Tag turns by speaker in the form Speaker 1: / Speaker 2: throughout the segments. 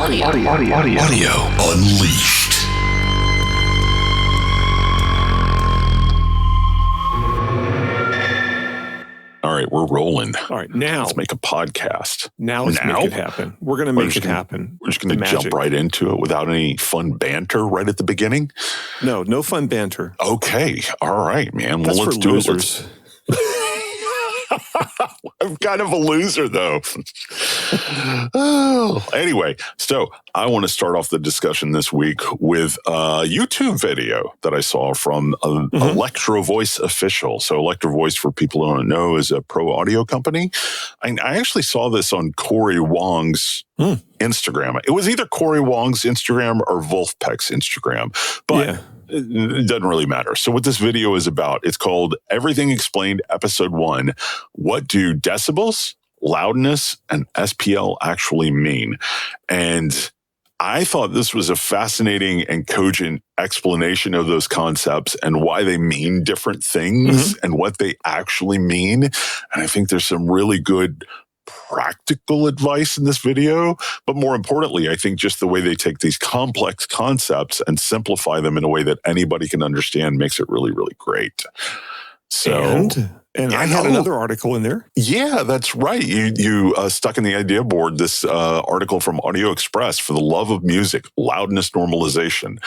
Speaker 1: Audio unleashed. All right, we're rolling.
Speaker 2: All right, now
Speaker 1: let's make a podcast.
Speaker 2: Now let's make it happen. We're going to make it happen.
Speaker 1: We're just going to jump right into it without any fun banter right at the beginning.
Speaker 2: No fun banter.
Speaker 1: Okay, all right, man.
Speaker 2: That's
Speaker 1: well, let's
Speaker 2: for
Speaker 1: do
Speaker 2: losers.
Speaker 1: it. I'm kind of a loser, though. Anyway, so I want to start off the discussion this week with a YouTube video that I saw from Electro Voice Official. So Electro Voice, for people who don't know, is a pro audio company. I actually saw this on Corey Wong's Instagram. It was either Corey Wong's Instagram or Wolfpack's Instagram, but it doesn't really matter. So what this video is about, it's called Everything Explained Episode 1. What do decibels, loudness, and SPL actually mean? And I thought this was a fascinating and cogent explanation of those concepts and why they mean different things and what they actually mean. And I think there's some really good practical advice in this video, but more importantly, I think just the way they take these complex concepts and simplify them in a way that anybody can understand makes it really, really great. So,
Speaker 2: and I had another article in there.
Speaker 1: Yeah, that's right. You stuck in the idea board this article from Audio Express, For the Love of Music, Loudness Normalization,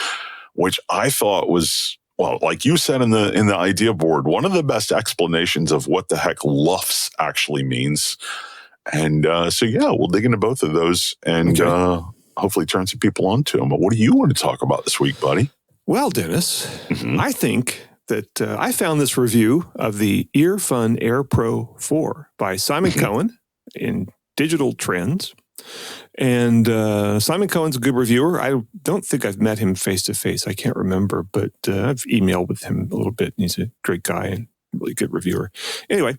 Speaker 1: which I thought was, well, like you said in the idea board, one of the best explanations of what the heck LUFS actually means. And so, we'll dig into both of those and hopefully turn some people onto them. But what do you want to talk about this week, buddy?
Speaker 2: Well, Dennis, I think that I found this review of the EarFun Air Pro 4 by Simon Cohen in Digital Trends. And Simon Cohen's a good reviewer. I don't think I've met him face to face. I can't remember, but I've emailed with him a little bit. And he's a great guy and really good reviewer. Anyway,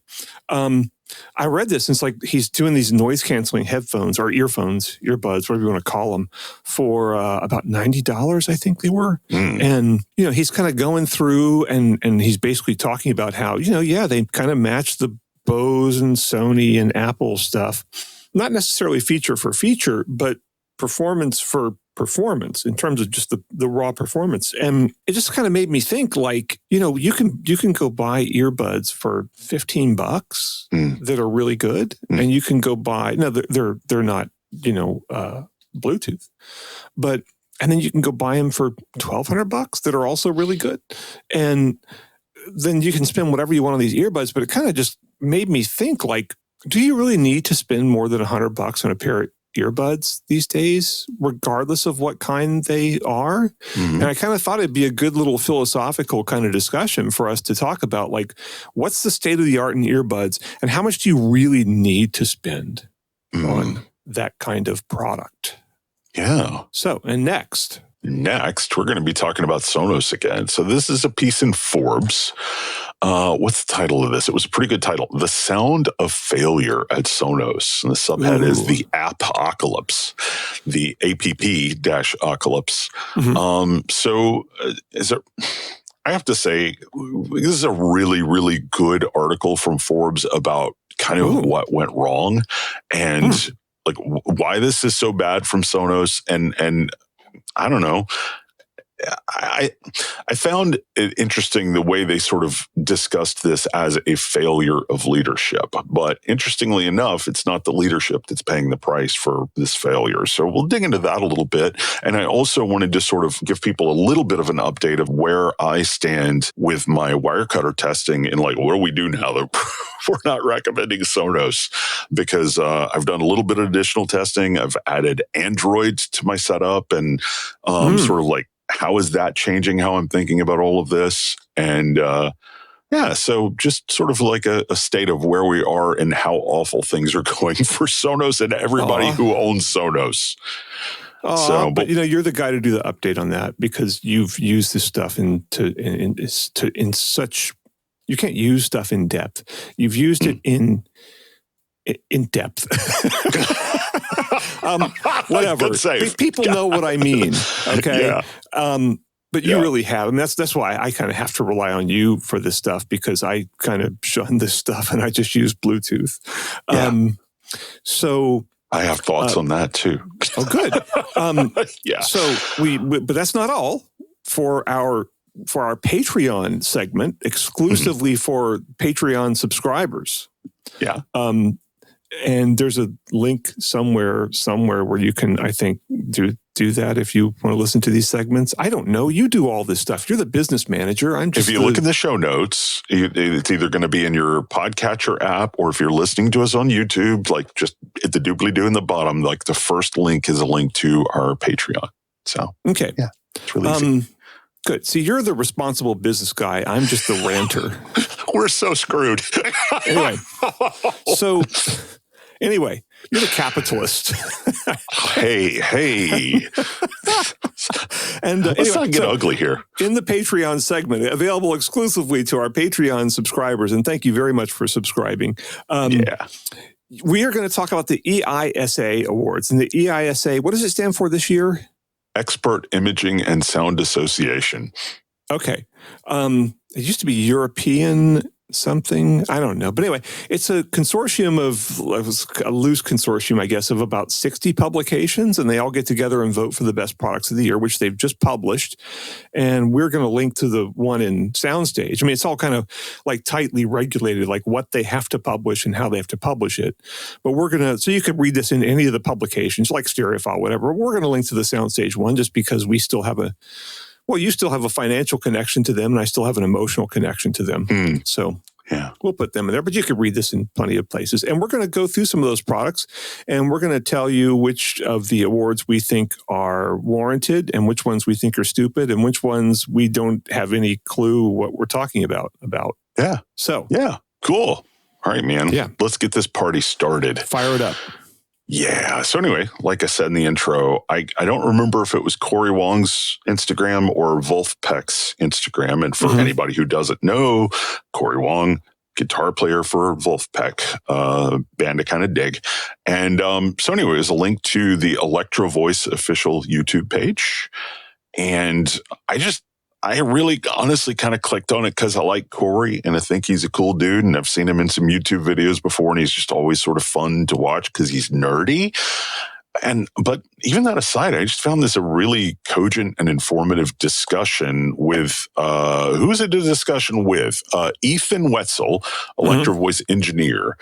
Speaker 2: I read this, and it's like he's doing these noise-canceling headphones or earphones, earbuds, whatever you want to call them, for about $90, I think they were. And, he's kind of going through, and he's basically talking about how, they kind of match the Bose and Sony and Apple stuff. Not necessarily feature for feature, but performance for performance in terms of just the raw performance. And it just kind of made me think, like, you can go buy earbuds for $15 that are really good, and you can go buy, they're not, Bluetooth, and then you can go buy them for $1,200 that are also really good. And then you can spend whatever you want on these earbuds, but it kind of just made me think, like, do you really need to spend more than $100 on a pair of earbuds these days, regardless of what kind they are? And I kind of thought it'd be a good little philosophical kind of discussion for us to talk about, like, what's the state of the art in earbuds and how much do you really need to spend on that kind of product? Yeah. So, and next, we're going to be talking about Sonos again. So this is a piece in Forbes. What's the title of this? It was a pretty good title. The Sound of Failure at Sonos. And the subhead is the Apocalypse, the APP-Apocalypse. I have to say, this is a really, really good article from Forbes about kind of what went wrong and like why this is so bad from Sonos. And I don't know. I found it interesting the way they sort of discussed this as a failure of leadership. But interestingly enough, it's not the leadership that's paying the price for this failure. So we'll dig into that a little bit. And I also wanted to sort of give people a little bit of an update of where I stand with my wire cutter testing and like, what do we do now that we're not recommending Sonos? Because I've done a little bit of additional testing. I've added Android to my setup and sort of like, how is that changing how I'm thinking about all of this? And so just sort of like a state of where we are and how awful things are going for Sonos and everybody who owns Sonos. But you're the guy to do the update on that because you've used this stuff in such, you can't use stuff in depth. You've used it in depth. Whatever. People know what I mean. Okay. Yeah. But you really have. And that's why I kind of have to rely on you for this stuff because I kind of shun this stuff and I just use Bluetooth. So
Speaker 1: I have thoughts on that too.
Speaker 2: Oh, good.
Speaker 1: Yeah.
Speaker 2: So but that's not all for our Patreon segment, exclusively for Patreon subscribers.
Speaker 1: Yeah.
Speaker 2: And there's a link somewhere where you can, I think, do that if you want to listen to these segments. I don't know. You do all this stuff. You're the business manager. I'm just.
Speaker 1: If you look in the show notes, it's either going to be in your podcatcher app, or if you're listening to us on YouTube, like just hit the doobly-doo in the bottom. Like the first link is a link to our Patreon. So
Speaker 2: okay,
Speaker 1: yeah, it's really easy.
Speaker 2: Good. See, you're the responsible business guy. I'm just the ranter.
Speaker 1: We're so screwed.
Speaker 2: Anyway, you're the capitalist.
Speaker 1: hey.
Speaker 2: And
Speaker 1: let's not get ugly here.
Speaker 2: In the Patreon segment, available exclusively to our Patreon subscribers, and thank you very much for subscribing. We are going to talk about the EISA Awards. And the EISA, what does it stand for this year?
Speaker 1: Expert Imaging and Sound Association.
Speaker 2: Okay. It used to be European something. I don't know. But anyway, it's a consortium a loose consortium, I guess, of about 60 publications, and they all get together and vote for the best products of the year, which they've just published. And we're going to link to the one in Soundstage. I mean, it's all kind of like tightly regulated, like what they have to publish and how they have to publish it. But so you could read this in any of the publications, like Stereophile, whatever. We're going to link to the Soundstage one just because we still have you still have a financial connection to them, and I still have an emotional connection to them. So we'll put them in there, but you could read this in plenty of places. And we're going to go through some of those products, and we're going to tell you which of the awards we think are warranted and which ones we think are stupid and which ones we don't have any clue what we're talking about.
Speaker 1: Yeah.
Speaker 2: So.
Speaker 1: Yeah. Cool. All right, man.
Speaker 2: Yeah.
Speaker 1: Let's get this party started.
Speaker 2: Fire it up.
Speaker 1: Yeah. So anyway, like I said in the intro, I don't remember if it was Corey Wong's Instagram or Wolf Peck's Instagram. And for anybody who doesn't know, Corey Wong, guitar player for Wolf Peck, band to kind of dig. And so anyway, it was a link to the Electro Voice official YouTube page. And I really honestly kind of clicked on it because I like Corey and I think he's a cool dude. And I've seen him in some YouTube videos before, and he's just always sort of fun to watch because he's nerdy. But even that aside, I just found this a really cogent and informative discussion with, who was it a discussion with? Ethan Wetzel, Electro Voice engineer.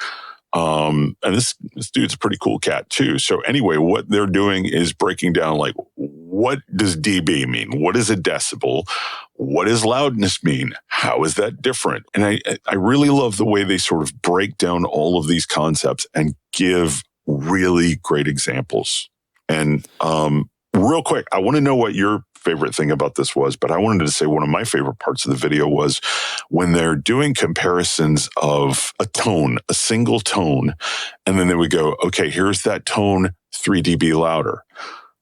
Speaker 1: And this dude's a pretty cool cat too. So anyway, what they're doing is breaking down like, what does dB mean? What is a decibel? What does loudness mean? How is that different? And I really love the way they sort of break down all of these concepts and give really great examples. And real quick, I want to know what your favorite thing about this was, but I wanted to say one of my favorite parts of the video was when they're doing comparisons of a tone, a single tone, and then they would go, okay, here's that tone 3 dB louder.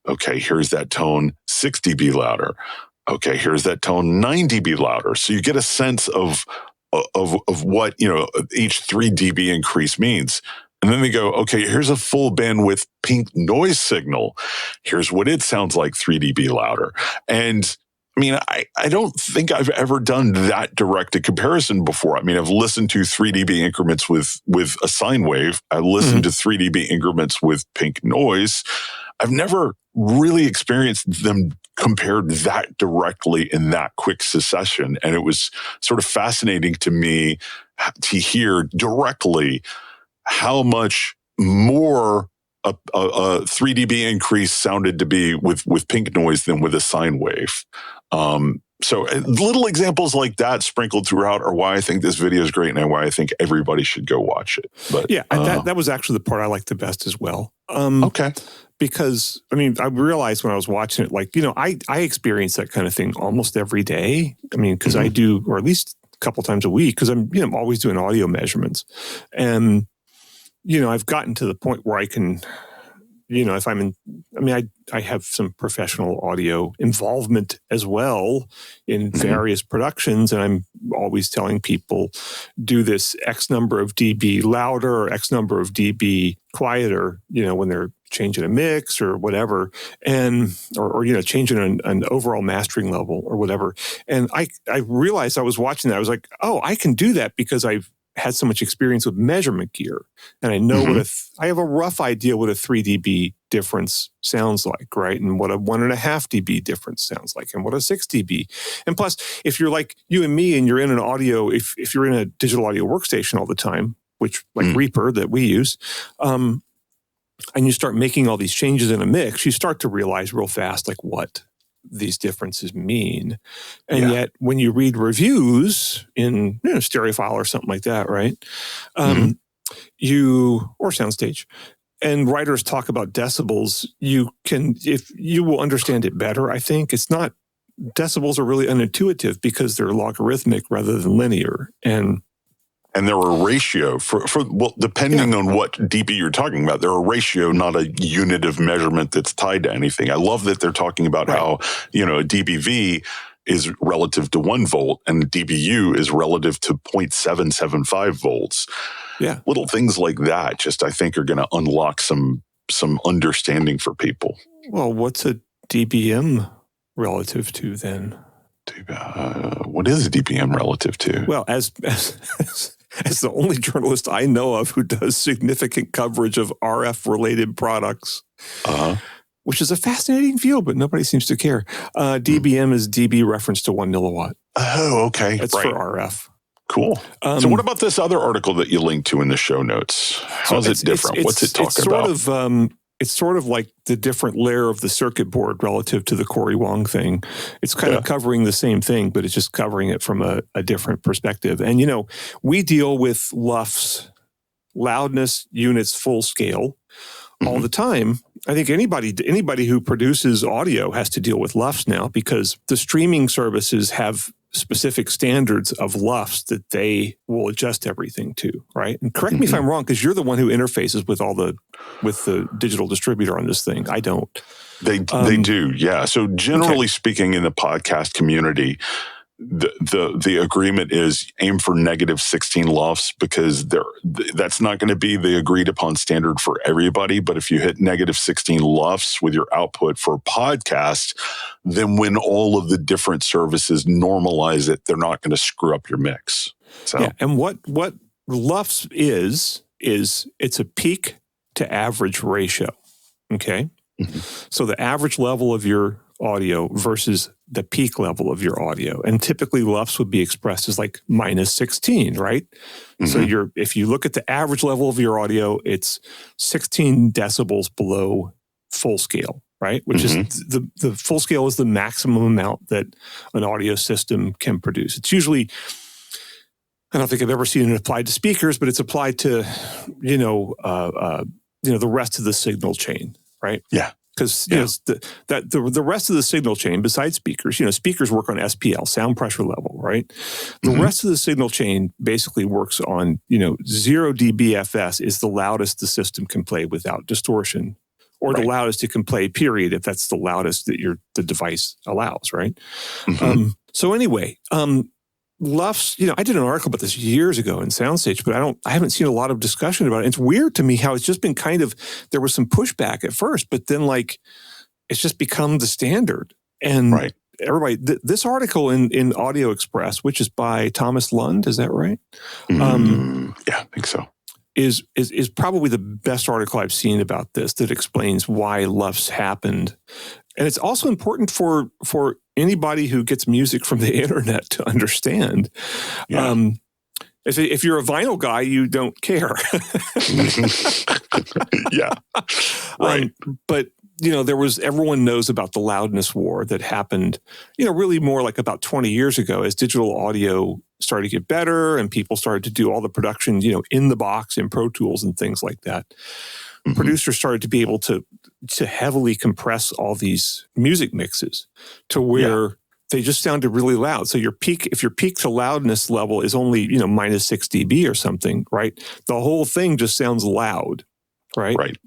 Speaker 1: Okay, here's that tone 6 dB louder. Okay, here's that tone 9 dB louder. So you get a sense of what, each 3 dB increase means. And then they go, okay, here's a full bandwidth pink noise signal. Here's what it sounds like 3 dB louder. And I mean, I don't think I've ever done that direct a comparison before. I mean, I've listened to 3 dB increments with a sine wave. I listened to 3 dB increments with pink noise. I've never really experienced them compared that directly in that quick succession. And it was sort of fascinating to me to hear directly how much more a 3 dB increase sounded to be with pink noise than with a sine wave. So little examples like that sprinkled throughout are why I think this video is great and why I think everybody should go watch it. But
Speaker 2: yeah, that was actually the part I liked the best as well.
Speaker 1: Okay.
Speaker 2: Because, I mean, I realized when I was watching it, like, I experience that kind of thing almost every day. I mean, because I do, or at least a couple times a week, because I'm always doing audio measurements. And, I've gotten to the point where I can, if I'm in, I have some professional audio involvement as well in various productions. And I'm always telling people, do this X number of dB louder or X number of dB quieter, when they're changing a mix or whatever, and or changing an overall mastering level or whatever. And I realized I was watching that. I was like, oh, I can do that because I've had so much experience with measurement gear, and I know I have a rough idea what a 3 dB difference sounds like, right? And what a 1.5 dB difference sounds like, and what a 6 dB. And plus, if you're like you and me and you're in an audio, if you're in a digital audio workstation all the time, which like Reaper that we use, and you start making all these changes in a mix, you start to realize real fast like what these differences mean. And yet when you read reviews in Stereophile or something like that, right? Or Soundstage, and writers talk about decibels, you will understand it better. I think decibels are really unintuitive because they're logarithmic rather than linear.
Speaker 1: And they're a ratio depending on what dB you're talking about, they're a ratio, not a unit of measurement that's tied to anything. I love that they're talking about how, a dBV is relative to 1 volt and dBu is relative to 0.775 volts.
Speaker 2: Yeah.
Speaker 1: Little things like that just, I think, are going to unlock some understanding for people.
Speaker 2: Well, what's a dBm relative to then?
Speaker 1: What is dBm relative to?
Speaker 2: Well, as the only journalist I know of who does significant coverage of RF-related products, which is a fascinating field, but nobody seems to care. dBm is dB reference to 1 milliwatt.
Speaker 1: Oh, okay.
Speaker 2: That's for RF.
Speaker 1: Cool. So what about this other article that you linked to in the show notes? How's it different? What's it talking about?
Speaker 2: It's sort of like the different layer of the circuit board relative to the Corey Wong thing. It's kind of covering the same thing, but it's just covering it from a different perspective. And, we deal with LUFS, loudness units full scale, all the time. I think anybody who produces audio has to deal with LUFS now because the streaming services have specific standards of LUFS that they will adjust everything to, right? And correct me if I'm wrong, because you're the one who interfaces with the digital distributor on this thing. I don't.
Speaker 1: They do, yeah. So generally speaking, in the podcast community, the agreement is aim for -16 LUFS because that's not going to be the agreed upon standard for everybody. But if you hit -16 LUFS with your output for a podcast, then when all of the different services normalize it, they're not going to screw up your mix. So,
Speaker 2: and what LUFS is it's a peak to average ratio. Okay. So the average level of your audio versus the peak level of your audio. And typically LUFS would be expressed as like -16, right? So if you look at the average level of your audio, it's 16 decibels below full scale, right? Which is the full scale is the maximum amount that an audio system can produce. It's usually, I don't think I've ever seen it applied to speakers, but it's applied to, the rest of the signal chain, right?
Speaker 1: Yeah.
Speaker 2: Because the rest of the signal chain, besides speakers, speakers work on SPL, sound pressure level, right? The rest of the signal chain basically works on, 0 dBFS is the loudest the system can play without distortion, or the loudest it can play, period, if that's the loudest that the device allows, right? So anyway, LUFS, I did an article about this years ago in Soundstage, but I haven't seen a lot of discussion about it. It's weird to me how it's just been there was some pushback at first, but then it's just become the standard. And everybody, this article in Audio Express, which is by Thomas Lund, is that right?
Speaker 1: Yeah, I think so.
Speaker 2: Is probably the best article I've seen about this that explains why LUFS happened. And it's also important for anybody who gets music from the internet to understand. Yeah. If you're a vinyl guy, you don't care.
Speaker 1: Yeah. Right.
Speaker 2: But, everyone knows about the loudness war that happened, really more like about 20 years ago as digital audio started to get better and people started to do all the production, in the box in Pro Tools and things like that. Producers started to be able to heavily compress all these music mixes to where they just sounded really loud. So if your peak to loudness level is only, -6 dB or something, right? The whole thing just sounds loud, right?
Speaker 1: Right.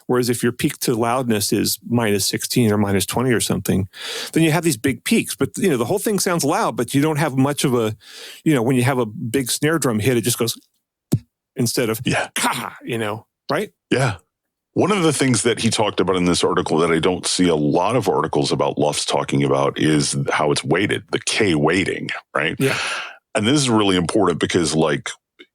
Speaker 2: Whereas if your peak to loudness is -16 or -20 or something, then you have these big peaks. But, the whole thing sounds loud, but you don't have much of a, when you have a big snare drum hit, it just goes instead of, right?
Speaker 1: Yeah. One of the things that he talked about in this article that I don't see a lot of articles about LUFS talking about is how it's weighted, the K weighting, right?
Speaker 2: Yeah.
Speaker 1: And this is really important because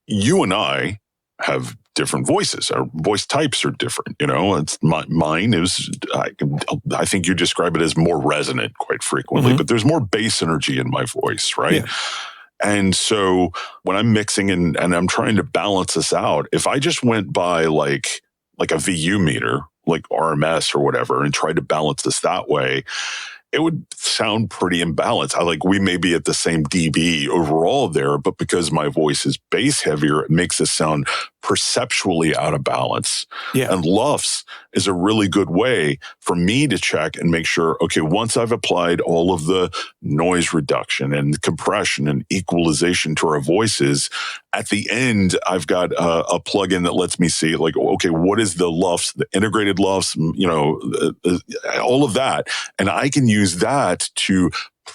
Speaker 1: you and I have different voices. Our voice types are different. It's mine is, I think you describe it as more resonant quite frequently, but there's more bass energy in my voice, right? Yeah. And so when I'm mixing and I'm trying to balance this out, if I just went by like a VU meter, like RMS or whatever, and tried to balance this that way, it would sound pretty imbalanced. We may be at the same dB overall there, but because my voice is bass heavier, it makes it sound perceptually out of balance. Yeah. And LUFS is a really good way for me to check and make sure, okay, once I've applied all of the noise reduction and compression and equalization to our voices, at the end, I've got a plugin that lets me see, okay, what is the LUFS, the integrated LUFS, all of that. And I can use that to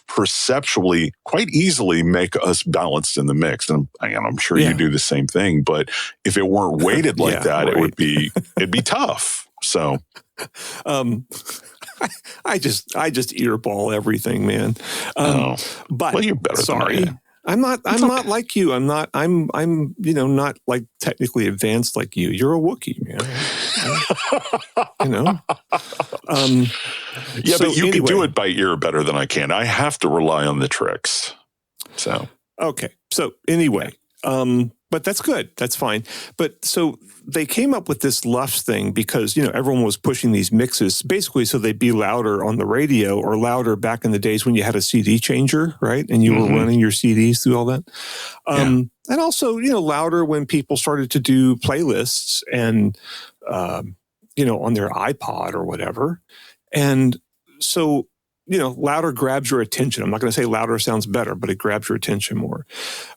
Speaker 1: perceptually quite easily make us balanced in the mix. And I'm sure you do the same thing, but if it weren't weighted like that, right. it'd be tough. So,
Speaker 2: I just earball everything, man. But
Speaker 1: well, you're better
Speaker 2: sorry.
Speaker 1: than I am.
Speaker 2: I'm not like you. I'm not like technically advanced like you. You're a Wookiee, man.
Speaker 1: Yeah, so but you can do it by ear better than I can. I have to rely on the tricks. So
Speaker 2: okay. So anyway, but that's good. That's fine. But so they came up with this LUFS thing because, everyone was pushing these mixes basically so they'd be louder on the radio or louder back in the days when you had a CD changer, right? And you were running your CDs through all that. And also, louder when people started to do playlists and, on their iPod or whatever. And so, louder grabs your attention. I'm not going to say louder sounds better, but it grabs your attention more.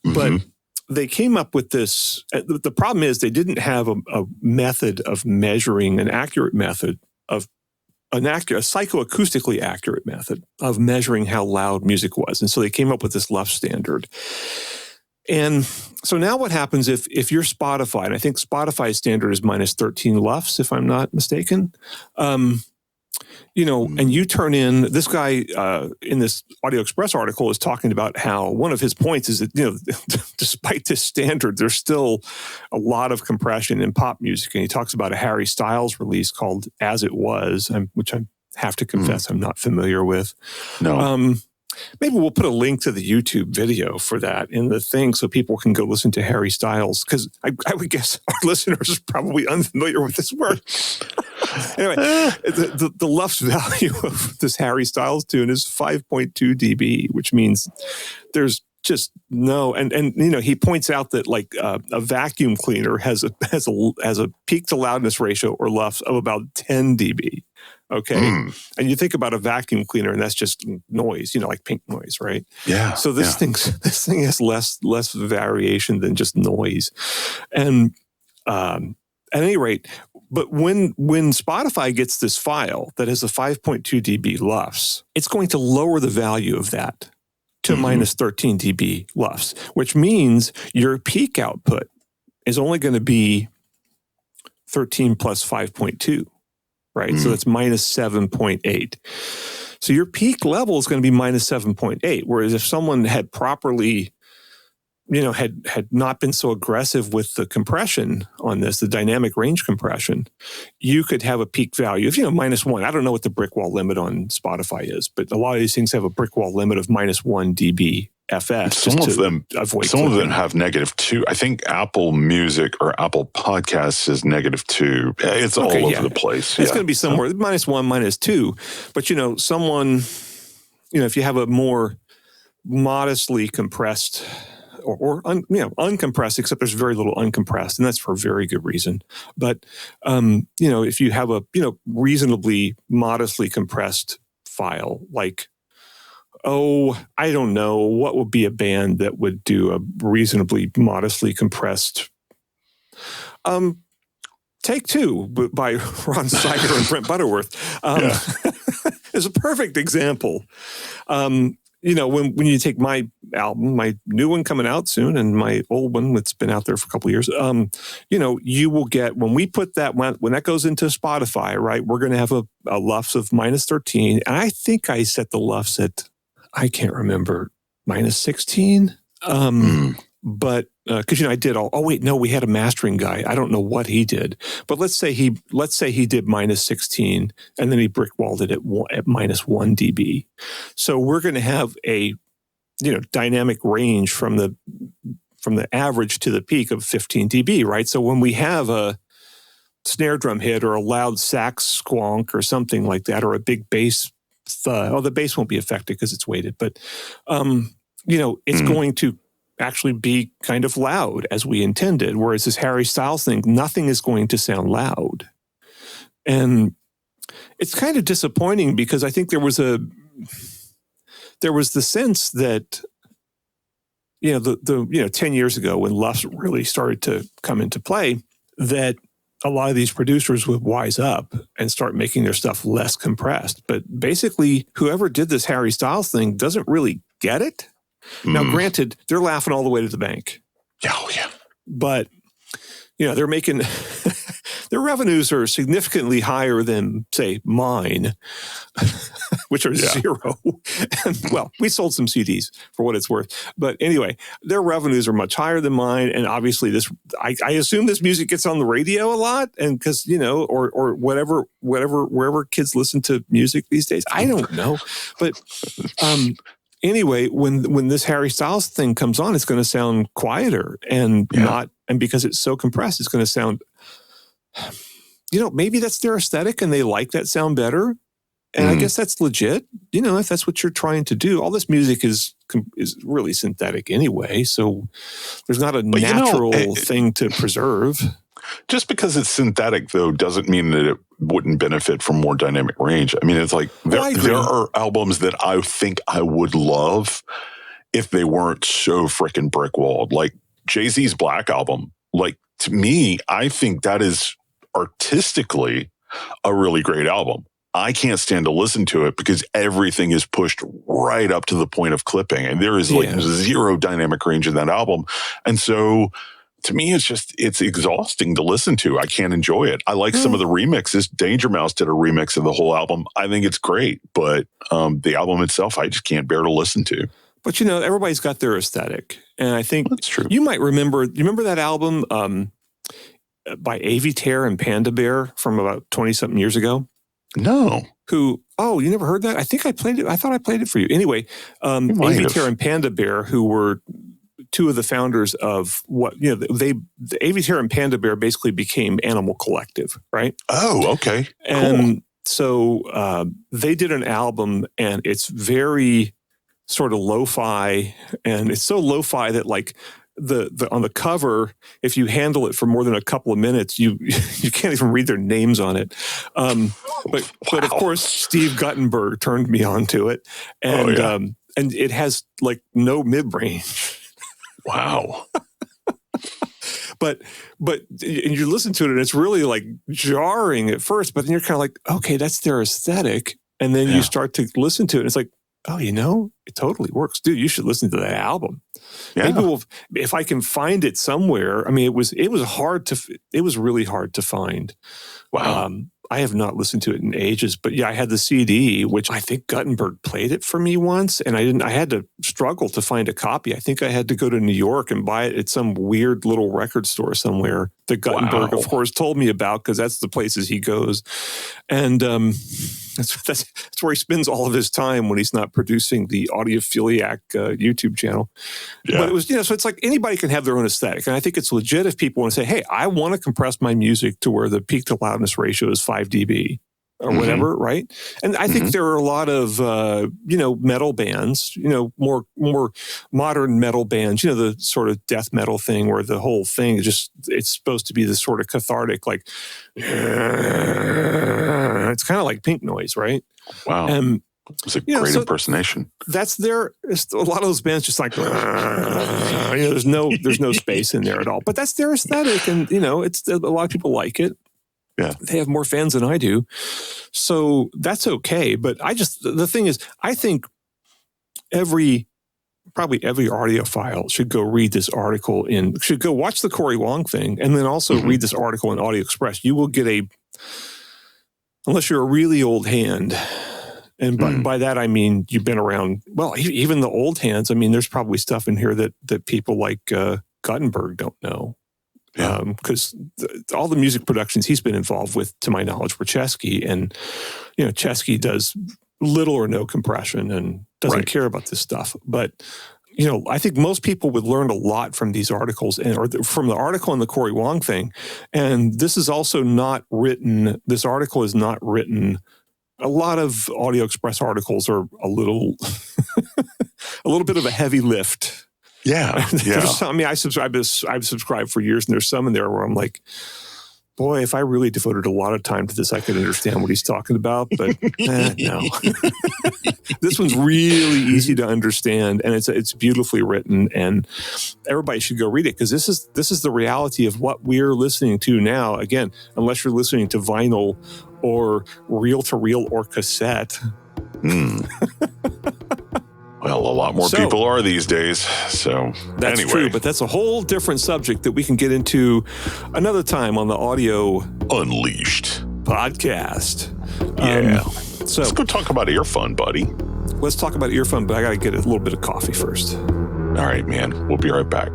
Speaker 2: But they came up with this. The problem is they didn't have a method of measuring, a psychoacoustically accurate method of measuring how loud music was. And so they came up with this LUFS standard. And so now what happens if you're Spotify, and I think Spotify's standard is minus 13 LUFS, if I'm not mistaken, and you turn in, this guy in this Audio Express article is talking about how one of his points is that, despite this standard, there's still a lot of compression in pop music. And he talks about a Harry Styles release called As It Was, which I have to confess I'm not familiar with.
Speaker 1: No.
Speaker 2: Maybe we'll put a link to the YouTube video for that in the thing so people can go listen to Harry Styles, because I would guess our listeners are probably unfamiliar with this word. Anyway, the LUFS value of this Harry Styles tune is 5.2 dB, which means there's just no, and he points out that a vacuum cleaner has a peak to loudness ratio or LUFS of about 10 dB. Okay. And you think about a vacuum cleaner and that's just noise, like pink noise, right?
Speaker 1: Yeah.
Speaker 2: So this thing has less variation than just noise. And at any rate, but when Spotify gets this file that has a 5.2 dB LUFS, it's going to lower the value of that to minus 13 dB LUFS, which means your peak output is only going to be 13 plus 5.2. Right. So that's minus 7.8. So your peak level is going to be minus 7.8. Whereas if someone had properly, had not been so aggressive with the compression on this, the dynamic range compression, you could have a peak value of, minus 1. I don't know what the brick wall limit on Spotify is, but a lot of these things have a brick wall limit of minus 1 dB. FS.
Speaker 1: Some of them have -2. I think Apple Music or Apple Podcasts is -2. It's all over the place.
Speaker 2: It's going to be somewhere -1, -2. But someone, if you have a more modestly compressed or uncompressed, except there's very little uncompressed, and that's for a very good reason. But if you have a reasonably modestly compressed file, I don't know. What would be a band that would do a reasonably modestly compressed Take Two by Ron Steiger and Brent Butterworth is a perfect example. When you take my album, my new one coming out soon, and my old one that's been out there for a couple of years, you will get, when we put that, when that goes into Spotify, right, we're going to have a LUFS of minus 13. And I think I set the LUFS at, I can't remember, minus 16. But because I did all. Oh wait, no, we had a mastering guy. I don't know what he did, but let's say he did -16, and then he brickwalled it at -1 dB. So we're going to have a dynamic range from the average to the peak of 15 dB, right? So when we have a snare drum hit or a loud sax squonk or something like that, or a big bass thud, the bass won't be affected because it's weighted, but it's going to actually be kind of loud as we intended. Whereas this Harry Styles thing, nothing is going to sound loud. And it's kind of disappointing because I think there was the sense that, 10 years ago when LUFS really started to come into play, that a lot of these producers would wise up and start making their stuff less compressed. But basically, whoever did this Harry Styles thing doesn't really get it. Now, granted, they're laughing all the way to the bank.
Speaker 1: Oh, yeah.
Speaker 2: But, they're making... their revenues are significantly higher than, say, mine, which are zero. And, well, we sold some CDs for what it's worth. But anyway, their revenues are much higher than mine. And obviously, I assume this music gets on the radio a lot, and because, or whatever, wherever kids listen to music these days. I don't know. But anyway, when this Harry Styles thing comes on, it's going to sound quieter and because it's so compressed, it's going to sound... maybe that's their aesthetic and they like that sound better. And I guess that's legit, if that's what you're trying to do. All this music is really synthetic anyway. So there's not a natural thing to preserve.
Speaker 1: Just because it's synthetic, though, doesn't mean that it wouldn't benefit from more dynamic range. I mean, it's like there are albums that I think I would love if they weren't so freaking brick-walled. Like Jay-Z's Black album. Like, to me, I think that is artistically a really great album. I can't stand to listen to it because everything is pushed right up to the point of clipping, and there is zero dynamic range in that album. And so to me, it's exhausting to listen to. I can't enjoy it. I like some of the remixes. Danger Mouse did a remix of the whole album. I think it's great, but the album itself, I just can't bear to listen to.
Speaker 2: But everybody's got their aesthetic, and I think
Speaker 1: that's true.
Speaker 2: You might remember. You remember that album by Avitair and Panda Bear from about 20-something years ago?
Speaker 1: No.
Speaker 2: You never heard that? I think I played it. I thought I played it for you. Anyway, Avitair and Panda Bear, who were two of the founders of the Avitair and Panda Bear basically became Animal Collective, right?
Speaker 1: Oh, okay.
Speaker 2: And so they did an album, and it's very sort of lo-fi, and it's so lo-fi that like the on the cover, if you handle it for more than a couple of minutes, you can't even read their names on it. But of course, Steve Guttenberg turned me on to it, and it has like no mid-range.
Speaker 1: Wow.
Speaker 2: But you listen to it, and it's really like jarring at first, but then you're kind of like, okay, that's their aesthetic, and then you start to listen to it, and it's like, oh, it totally works. Dude, you should listen to that album. Yeah. Maybe if I can find it somewhere. I mean, it was really hard to find.
Speaker 1: Wow.
Speaker 2: I have not listened to it in ages, but I had the CD, which I think Guttenberg played it for me once, and I had to struggle to find a copy. I think I had to go to New York and buy it at some weird little record store somewhere that Guttenberg, of course, told me about, because that's the places he goes. And that's where he spends all of his time when he's not producing the Audiophiliac YouTube channel. Yeah. But it was, so it's like anybody can have their own aesthetic. And I think it's legit if people want to say, hey, I want to compress my music to where the peak to loudness ratio is 5 dB or whatever, right? And I think there are a lot of, metal bands, more modern metal bands, the sort of death metal thing where the whole thing is it's supposed to be this sort of cathartic, like, it's kind of like pink noise, right?
Speaker 1: Wow. It was a great impersonation.
Speaker 2: That's a lot of those bands just like, there's no space in there at all, but that's their aesthetic. And, it's a lot of people like it.
Speaker 1: Yeah.
Speaker 2: They have more fans than I do. So that's okay. But the thing is, I think probably every audiophile should go read this article should go watch the Corey Wong thing, and then also read this article in Audio Express. You will get unless you're a really old hand, and by that I mean you've been around, well, even the old hands. I mean, there's probably stuff in here that people like Guttenberg don't know.
Speaker 1: Yeah.
Speaker 2: Because all the music productions he's been involved with, to my knowledge, were Chesky. And, Chesky does little or no compression and doesn't care about this stuff. But, I think most people would learn a lot from these articles or from the article on the Corey Wong thing. And this is also not written, this article is not written. A lot of Audio Express articles are a little bit of a heavy lift.
Speaker 1: Yeah.
Speaker 2: I've subscribed for years, and there's some in there where I'm like, boy, if I really devoted a lot of time to this, I could understand what he's talking about. But no, this one's really easy to understand, and it's beautifully written, and everybody should go read it, because this is the reality of what we're listening to now. Again, unless you're listening to vinyl or reel-to-reel or cassette.
Speaker 1: Well, a lot more people are these days. So
Speaker 2: that's true, but that's a whole different subject that we can get into another time on the Audio
Speaker 1: Unleashed
Speaker 2: podcast.
Speaker 1: Yeah. So let's go talk about EarFun, buddy.
Speaker 2: Let's talk about EarFun, but I got to get a little bit of coffee first.
Speaker 1: All right, man. We'll be right back.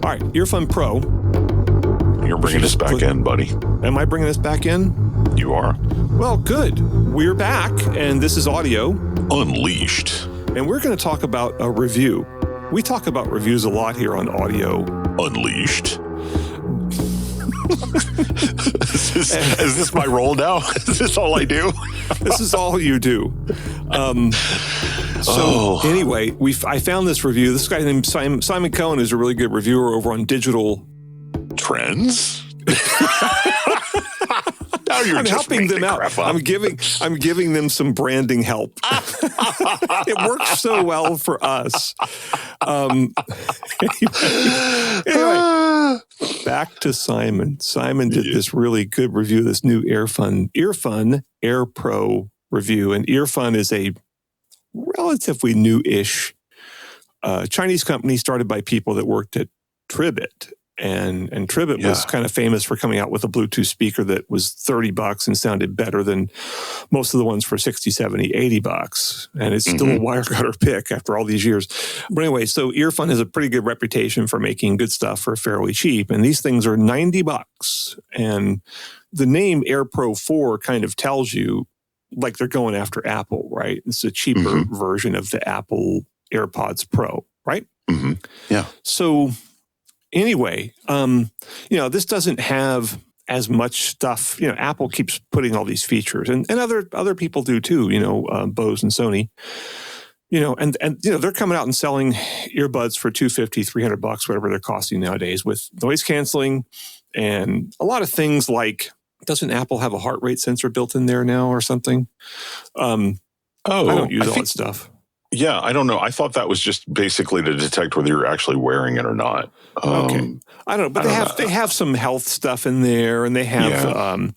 Speaker 2: All right, EarFun Pro.
Speaker 1: You're bringing us back in, buddy.
Speaker 2: Am I bringing us back in?
Speaker 1: You are.
Speaker 2: Well, good. We're back, and this is Audio
Speaker 1: Unleashed.
Speaker 2: And we're going to talk about a review. We talk about reviews a lot here on Audio
Speaker 1: Unleashed. Is this my role now? Is this all I do?
Speaker 2: This is all you do. Anyway, I found this review. This guy named Simon Cohen is a really good reviewer over on Digital
Speaker 1: Trends. Now you're
Speaker 2: I'm helping them out. I'm giving them some branding help. It works so well for us. Anyway, back to Simon. Simon did this really good review of this new EarFun Air Pro review, and EarFun is a relatively new-ish Chinese company started by people that worked at Tribit. And Tribit was kind of famous for coming out with a Bluetooth speaker that was $30 and sounded better than most of the ones for $60, $70, $80. And it's still a wire cutter pick after all these years. But anyway, so EarFun has a pretty good reputation for making good stuff for fairly cheap. And these things are $90. And the name Air Pro 4 kind of tells you, like, they're going after Apple, right? It's a cheaper version of the Apple AirPods Pro, right?
Speaker 1: Yeah.
Speaker 2: So anyway, this doesn't have as much stuff. Apple keeps putting all these features, and other people do too. Bose and Sony. And they're coming out and selling earbuds for $250, $300, whatever they're costing nowadays, with noise canceling and a lot of things like. Doesn't Apple have a heart rate sensor built in there now or something? I don't use all that stuff.
Speaker 1: Yeah, I don't know. I thought that was just basically to detect whether you're actually wearing it or not.
Speaker 2: Okay, I don't know, but they have some health stuff in there, and they have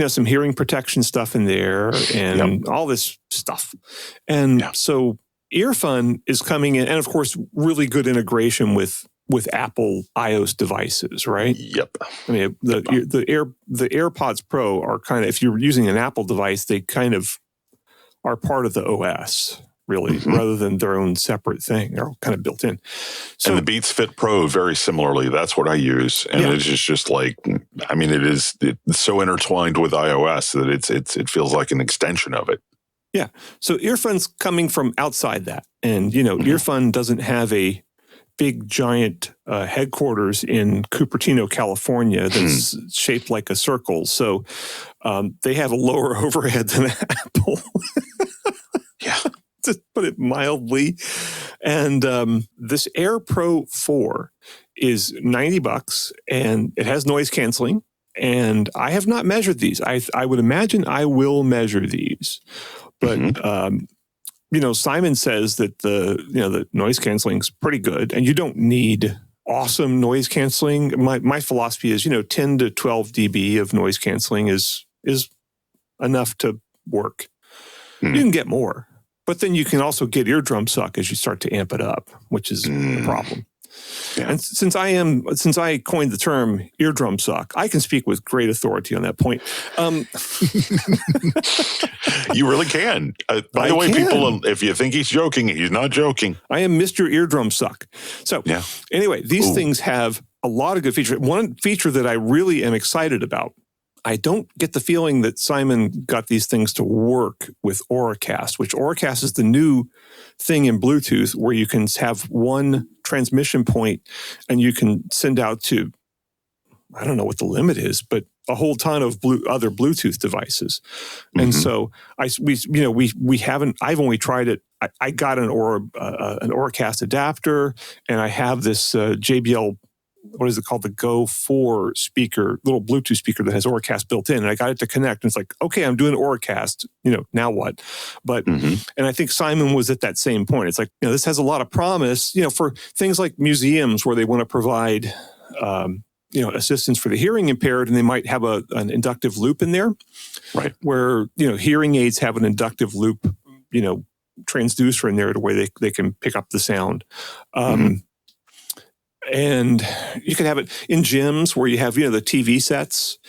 Speaker 2: some hearing protection stuff in there, and all this stuff. And so EarFun is coming in, and of course, really good integration with Apple iOS devices, right?
Speaker 1: Yep.
Speaker 2: I mean, the AirPods Pro are kind of, if you're using an Apple device, they kind of are part of the OS. Really, rather than their own separate thing. They're all kind of built in. So, and
Speaker 1: the Beats Fit Pro, very similarly, that's what I use. And it's just like, I mean, it's so intertwined with iOS that it feels like an extension of it.
Speaker 2: Yeah. So EarFun's coming from outside that. And, EarFun doesn't have a big, giant headquarters in Cupertino, California that's shaped like a circle. So they have a lower overhead than Apple.
Speaker 1: Yeah.
Speaker 2: To put it mildly. And this Air Pro 4 is $90, and it has noise canceling. And I have not measured these. I would imagine I will measure these. But, Simon says that the noise canceling is pretty good, and you don't need awesome noise canceling. My philosophy is, 10 to 12 dB of noise canceling is enough to work. You can get more, but then you can also get eardrum suck as you start to amp it up, which is the problem. Yeah. And since I coined the term eardrum suck, I can speak with great authority on that point.
Speaker 1: You really can. By the way, people, if you think he's joking, he's not joking.
Speaker 2: I am Mr. Eardrum Suck. So anyway, these things have a lot of good features. One feature that I really am excited about, I don't get the feeling that Simon got these things to work with Auracast, which Auracast is the new thing in Bluetooth where you can have one transmission point and you can send out to, I don't know what the limit is, but a whole ton of other Bluetooth devices. And so we haven't, I've only tried it. I got an Auracast adapter, and I have this JBL, what is it called? The Go 4 speaker, little Bluetooth speaker that has Auracast built in. And I got it to connect. And it's like, okay, I'm doing Auracast, now what? But, and I think Simon was at that same point. It's like, this has a lot of promise, for things like museums where they want to provide, assistance for the hearing impaired, and they might have an inductive loop in there. Right. Where, hearing aids have an inductive loop, transducer in there to where they can pick up the sound. And you can have it in gyms where you have, the TV sets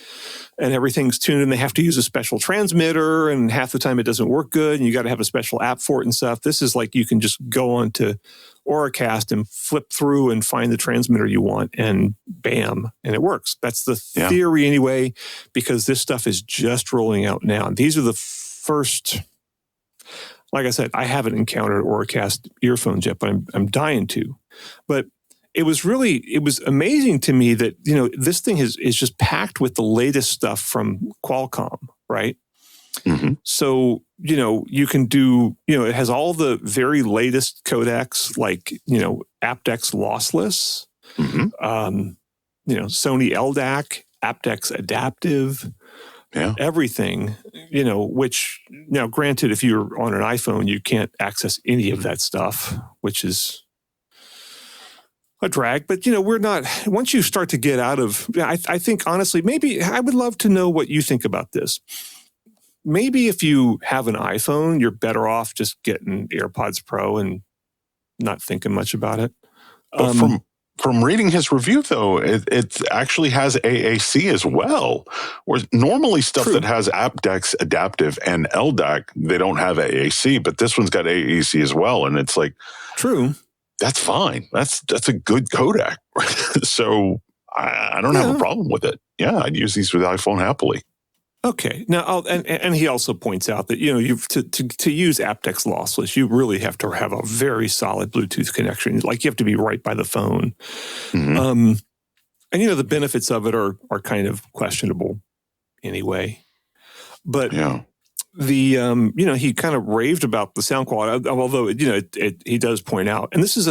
Speaker 2: and everything's tuned and they have to use a special transmitter, and half the time it doesn't work good and you got to have a special app for it and stuff. This is like you can just go onto Auracast and flip through and find the transmitter you want, and bam, and it works. That's the theory anyway, because this stuff is just rolling out now. And these are the first, like I said, I haven't encountered Auracast earphones yet, but I'm dying to. But it was amazing to me that, this thing is just packed with the latest stuff from Qualcomm, right? So, you can do, it has all the very latest codecs, like, aptX lossless, Sony LDAC, aptX adaptive, everything, which now granted, if you're on an iPhone, you can't access any of that stuff, which is a drag. But, we're not, once you start to get out of, I think honestly, maybe I would love to know what you think about this. Maybe if you have an iPhone, you're better off just getting AirPods Pro and not thinking much about it.
Speaker 1: But from reading his review, though, it actually has AAC as well. Whereas normally stuff that has aptX adaptive and LDAC, they don't have AAC, but this one's got AAC as well. And it's like, that's fine. That's a good codec. So I don't have a problem with it. Yeah, I'd use these with iPhone happily.
Speaker 2: Okay. Now, and he also points out that, you've to use aptX lossless, you really have to have a very solid Bluetooth connection. Like, you have to be right by the phone. And, the benefits of it are kind of questionable anyway. But he kind of raved about the sound quality, although, he does point out, and this is,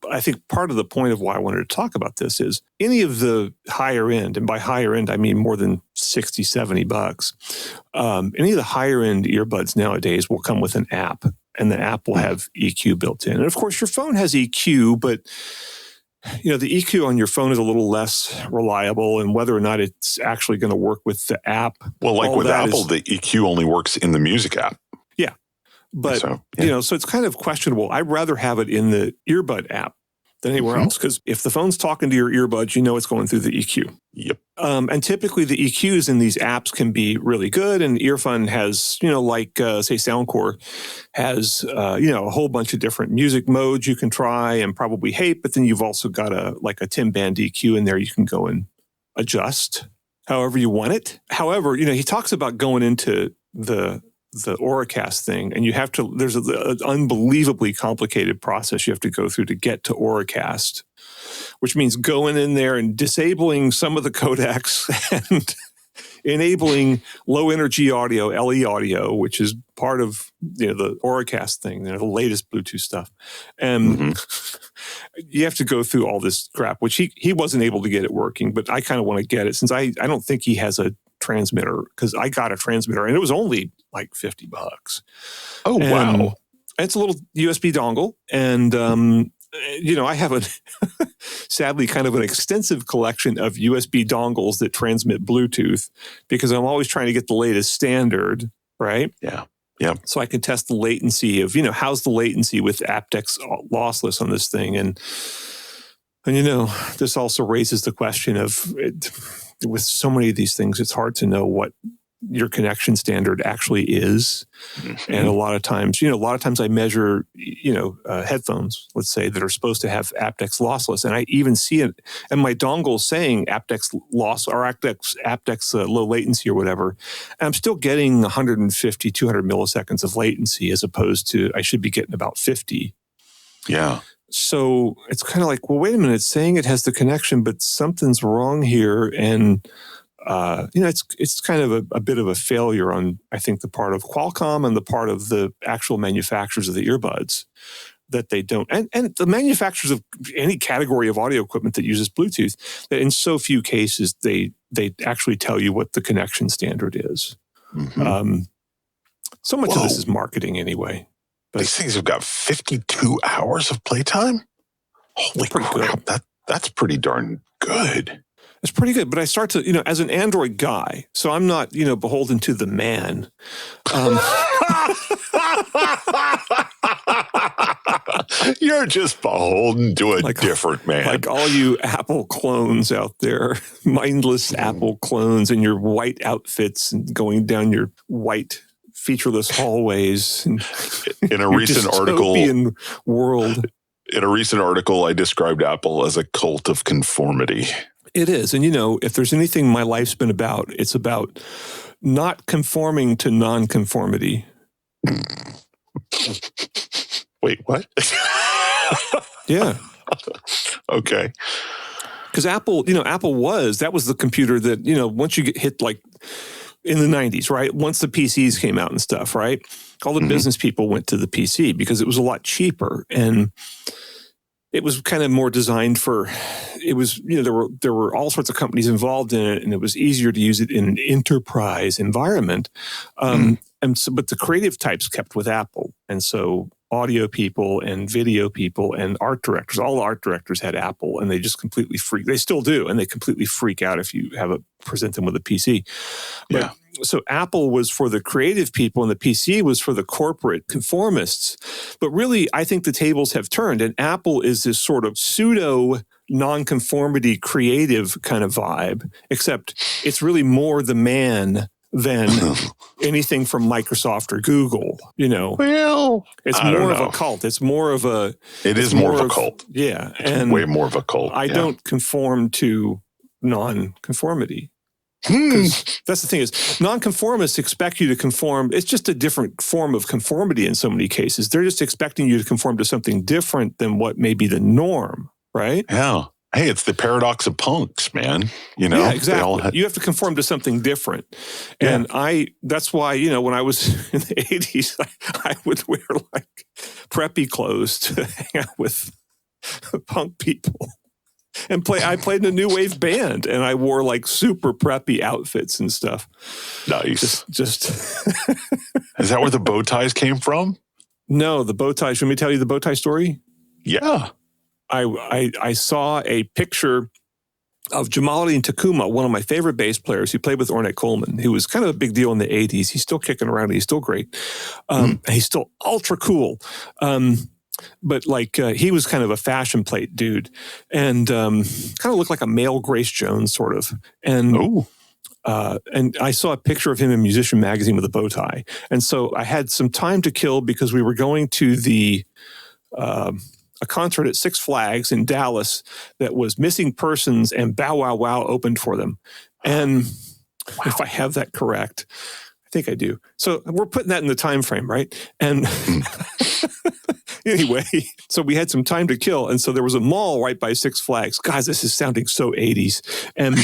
Speaker 2: I think part of the point of why I wanted to talk about this is any of the higher end, and by higher end, I mean more than $60, $70, any of the higher end earbuds nowadays will come with an app, and the app will have EQ built in. And of course, your phone has EQ, but the EQ on your phone is a little less reliable, and whether or not it's actually going to work with the app.
Speaker 1: Well, like with Apple, the EQ only works in the music app.
Speaker 2: Yeah. But, so it's kind of questionable. I'd rather have it in the earbud app than anywhere else, because if the phone's talking to your earbuds, it's going through the EQ.
Speaker 1: Yep.
Speaker 2: And typically the EQs in these apps can be really good, and EarFun has, say Soundcore has, a whole bunch of different music modes you can try and probably hate, but then you've also got a 10-band EQ in there you can go and adjust however you want it. However, he talks about going into the Auracast thing, and there's an unbelievably complicated process you have to go through to get to Auracast, which means going in there and disabling some of the codecs and enabling low energy audio, LE audio, which is part of the Auracast thing, the latest Bluetooth stuff. And you have to go through all this crap, which he wasn't able to get it working, but I kind of want to get it, since I don't think he has a transmitter, because I got a transmitter and it was only like $50.
Speaker 1: Oh, wow.
Speaker 2: It's a little USB dongle, and I have sadly kind of an extensive collection of USB dongles that transmit Bluetooth because I'm always trying to get the latest standard, right?
Speaker 1: Yeah. Yeah.
Speaker 2: So I can test the latency of, how's the latency with aptX lossless on this thing. And this also raises the question of, with so many of these things, it's hard to know what your connection standard actually is. Mm-hmm. And a lot of times I measure, headphones, let's say, that are supposed to have aptX lossless. And I even see it and my dongle saying aptX loss or aptX low latency or whatever. And I'm still getting 150, 200 milliseconds of latency as opposed to, I should be getting about 50.
Speaker 1: Yeah.
Speaker 2: So it's kind of like, well, wait a minute, it's saying it has the connection, but something's wrong here. And it's kind of a bit of a failure on, I think, the part of Qualcomm and the part of the actual manufacturers of the earbuds that they don't. And the manufacturers of any category of audio equipment that uses Bluetooth, that in so few cases, they actually tell you what the connection standard is. Mm-hmm. So much of this is marketing anyway. But
Speaker 1: these things have got 52 hours of playtime? Holy crap, that's pretty darn good.
Speaker 2: It's pretty good, but I start to, as an Android guy, so I'm not, beholden to the man.
Speaker 1: You're just beholden to a different man.
Speaker 2: Like all you Apple clones out there, mindless Apple clones in your white outfits and going down your white featureless hallways.
Speaker 1: In a recent article,
Speaker 2: world.
Speaker 1: In a recent article, I described Apple as a cult of conformity.
Speaker 2: It is. And, if there's anything my life's been about, it's about not conforming to non-conformity.
Speaker 1: Wait, what?
Speaker 2: Yeah.
Speaker 1: Okay.
Speaker 2: Because Apple that was the computer that, once you get hit like in the 90s, right? Once the PCs came out and stuff, right? All the business people went to the PC because it was a lot cheaper and it was kind of more designed for, it was, there were all sorts of companies involved in it and it was easier to use it in an enterprise environment. But the creative types kept with Apple. And so audio people and video people and art directors, all the art directors had Apple and they just completely they still do. And they completely freak out if you present them with a PC. But, yeah. So Apple was for the creative people and the PC was for the corporate conformists. But really, I think the tables have turned and Apple is this sort of pseudo nonconformity creative kind of vibe, except it's really more the man than anything from Microsoft or Google,
Speaker 1: Well,
Speaker 2: it's more of a cult. It's more of a...
Speaker 1: It is more of a cult.
Speaker 2: Yeah.
Speaker 1: It's way more of a cult.
Speaker 2: I don't conform to non-conformity. That's the thing is, nonconformists expect you to conform. It's just a different form of conformity in so many cases. They're just expecting you to conform to something different than what may be the norm, right?
Speaker 1: Yeah. Hey, it's the paradox of punks, man.
Speaker 2: Yeah, exactly. You have to conform to something different. And that's why, when I was in the 80s, I would wear like preppy clothes to hang out with punk people. And I played in a new wave band and I wore like super preppy outfits and stuff.
Speaker 1: Nice.
Speaker 2: Just
Speaker 1: Is that where the bow ties came from?
Speaker 2: No, the bow ties. Let me tell you the bow tie story.
Speaker 1: Yeah.
Speaker 2: I saw a picture of Jamali and Takuma, one of my favorite bass players. He played with Ornette Coleman, who was kind of a big deal in the 80s. He's still kicking around. He's still great. He's still ultra cool. But he was kind of a fashion plate dude and kind of looked like a male Grace Jones sort of. And I saw a picture of him in Musician Magazine with a bow tie. And so I had some time to kill because we were going to a concert at Six Flags in Dallas that was Missing Persons and Bow Wow Wow opened for them. And if I have that correct, I think I do. So we're putting that in the time frame, right? And anyway, so we had some time to kill. And so there was a mall right by Six Flags. Guys, this is sounding so 80s. And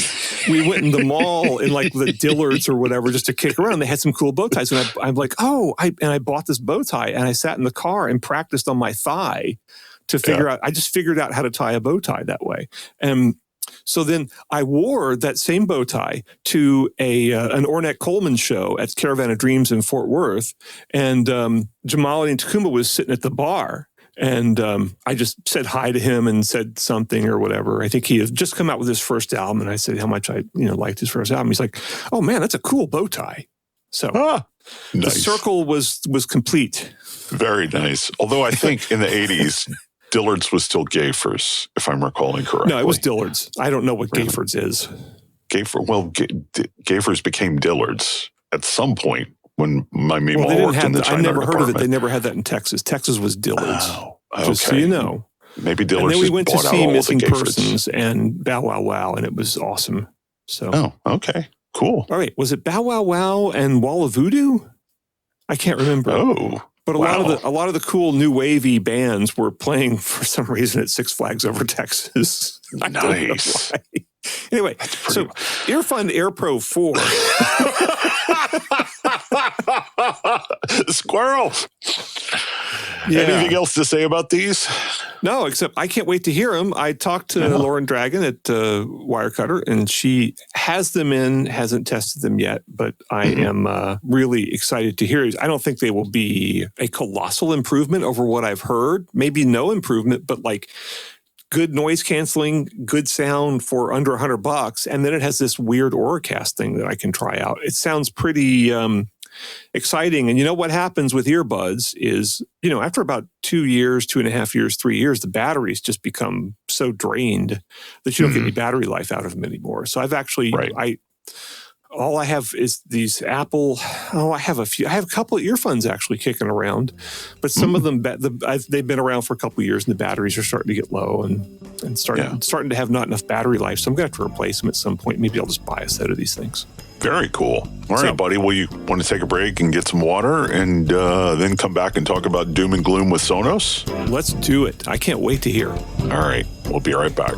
Speaker 2: we went in the mall in like the Dillards or whatever just to kick around. They had some cool bow ties. And I'm like, I bought this bow tie. And I sat in the car and practiced on my thigh to figure out. I just figured out how to tie a bow tie that way. And so then I wore that same bow tie to an Ornette Coleman show at Caravan of Dreams in Fort Worth. And Jamali and Takuma was sitting at the bar. And I just said hi to him and said something or whatever. I think he had just come out with his first album, and I said how much I liked his first album. He's like, "Oh man, that's a cool bow tie." So
Speaker 1: nice.
Speaker 2: The circle was complete.
Speaker 1: Very nice. Although I think in the 80s, Dillard's was still Gayfers, if I'm recalling correctly.
Speaker 2: No, it was Dillard's. I don't know what Gayfers is.
Speaker 1: Gayfers became Dillard's at some point when my Meemaw worked in the China
Speaker 2: I never
Speaker 1: department.
Speaker 2: heard of it. They never had that in Texas. Texas was Dillard's.
Speaker 1: Oh, okay.
Speaker 2: Just so you know.
Speaker 1: Maybe Dillard's.
Speaker 2: And then we went to see Missing
Speaker 1: Persons
Speaker 2: Persons and Bow Wow Wow, and it was awesome. So.
Speaker 1: Oh, okay. Cool.
Speaker 2: All right. Was it Bow Wow Wow and Wall of Voodoo? I can't remember.
Speaker 1: Oh.
Speaker 2: But a lot of the cool new wavy bands were playing for some reason at Six Flags Over Texas.
Speaker 1: Nice.
Speaker 2: Anyway, so EarFun Air Pro 4.
Speaker 1: Squirrel.
Speaker 2: Yeah.
Speaker 1: Anything else to say about these?
Speaker 2: No, except I can't wait to hear them. I talked to Lauren Dragon at Wirecutter, and she has them in, hasn't tested them yet, but I am really excited to hear it. I don't think they will be a colossal improvement over what I've heard. Maybe no improvement, but like good noise canceling, good sound for under $100. And then it has this weird Auracast thing that I can try out. It sounds pretty exciting. And you know what happens with earbuds is, after about 2 years, 2.5 years, 3 years, the batteries just become so drained that you don't get any battery life out of them anymore. So I've actually, all I have is these Apple. I have a couple of EarFuns actually kicking around, but some of them they've been around for a couple of years, and the batteries are starting to get low and starting to have not enough battery life. So I'm going to have to replace them at some point. Maybe I'll just buy a set of these things.
Speaker 1: Very cool. All right, buddy. Well, you want to take a break and get some water, and then come back and talk about doom and gloom with Sonos?
Speaker 2: Let's do it. I can't wait to hear.
Speaker 1: All right. We'll be right back.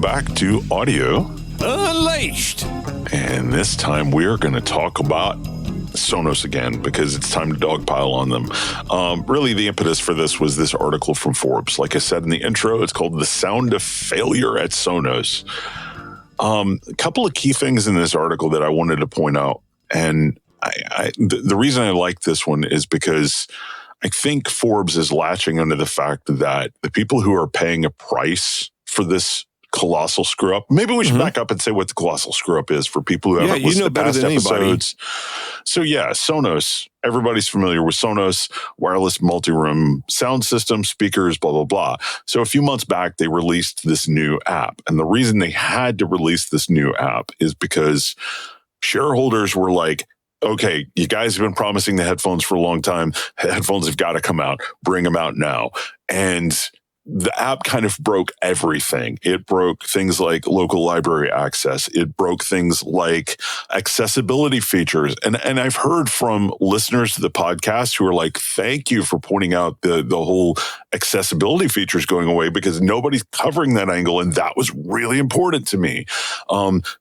Speaker 1: Back to Audio
Speaker 2: Unleashed.
Speaker 1: And this time we're going to talk about Sonos again because it's time to dogpile on them. Really, the impetus for this was this article from Forbes. Like I said in the intro, it's called The Sound of Failure at Sonos. A couple of key things in this article that I wanted to point out. And the reason I like this one is because I think Forbes is latching onto the fact that the people who are paying a price for this colossal screw up. Maybe we should back up and say what the colossal screw up is for people who haven't listened to past episodes. So Sonos, everybody's familiar with Sonos, wireless multi-room sound system, speakers, blah, blah, blah. So a few months back, they released this new app. And the reason they had to release this new app is because shareholders were like, okay, you guys have been promising the headphones for a long time. Headphones have got to come out. Bring them out now. And the app kind of broke everything. It broke things like local library access. It broke things like accessibility features. And I've heard from listeners to the podcast who are like, thank you for pointing out the whole accessibility features going away because nobody's covering that angle. And that was really important to me.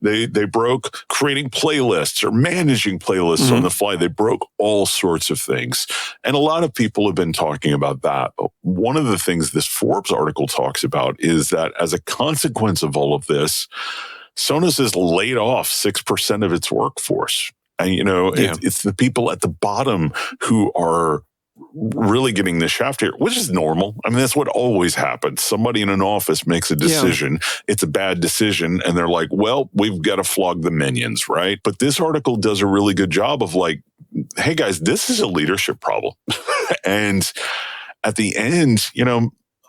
Speaker 1: They broke creating playlists or managing playlists on the fly. They broke all sorts of things. And a lot of people have been talking about that. But one of the things this Forbes article talks about is that as a consequence of all of this, Sonos has laid off 6% of its workforce. And, it's the people at the bottom who are really getting the shaft here, which is normal. I mean, that's what always happens. Somebody in an office makes a decision. Yeah. It's a bad decision. And they're like, well, we've got to flog the minions, right? But this article does a really good job of like, hey, guys, this is a leadership problem. And at the end,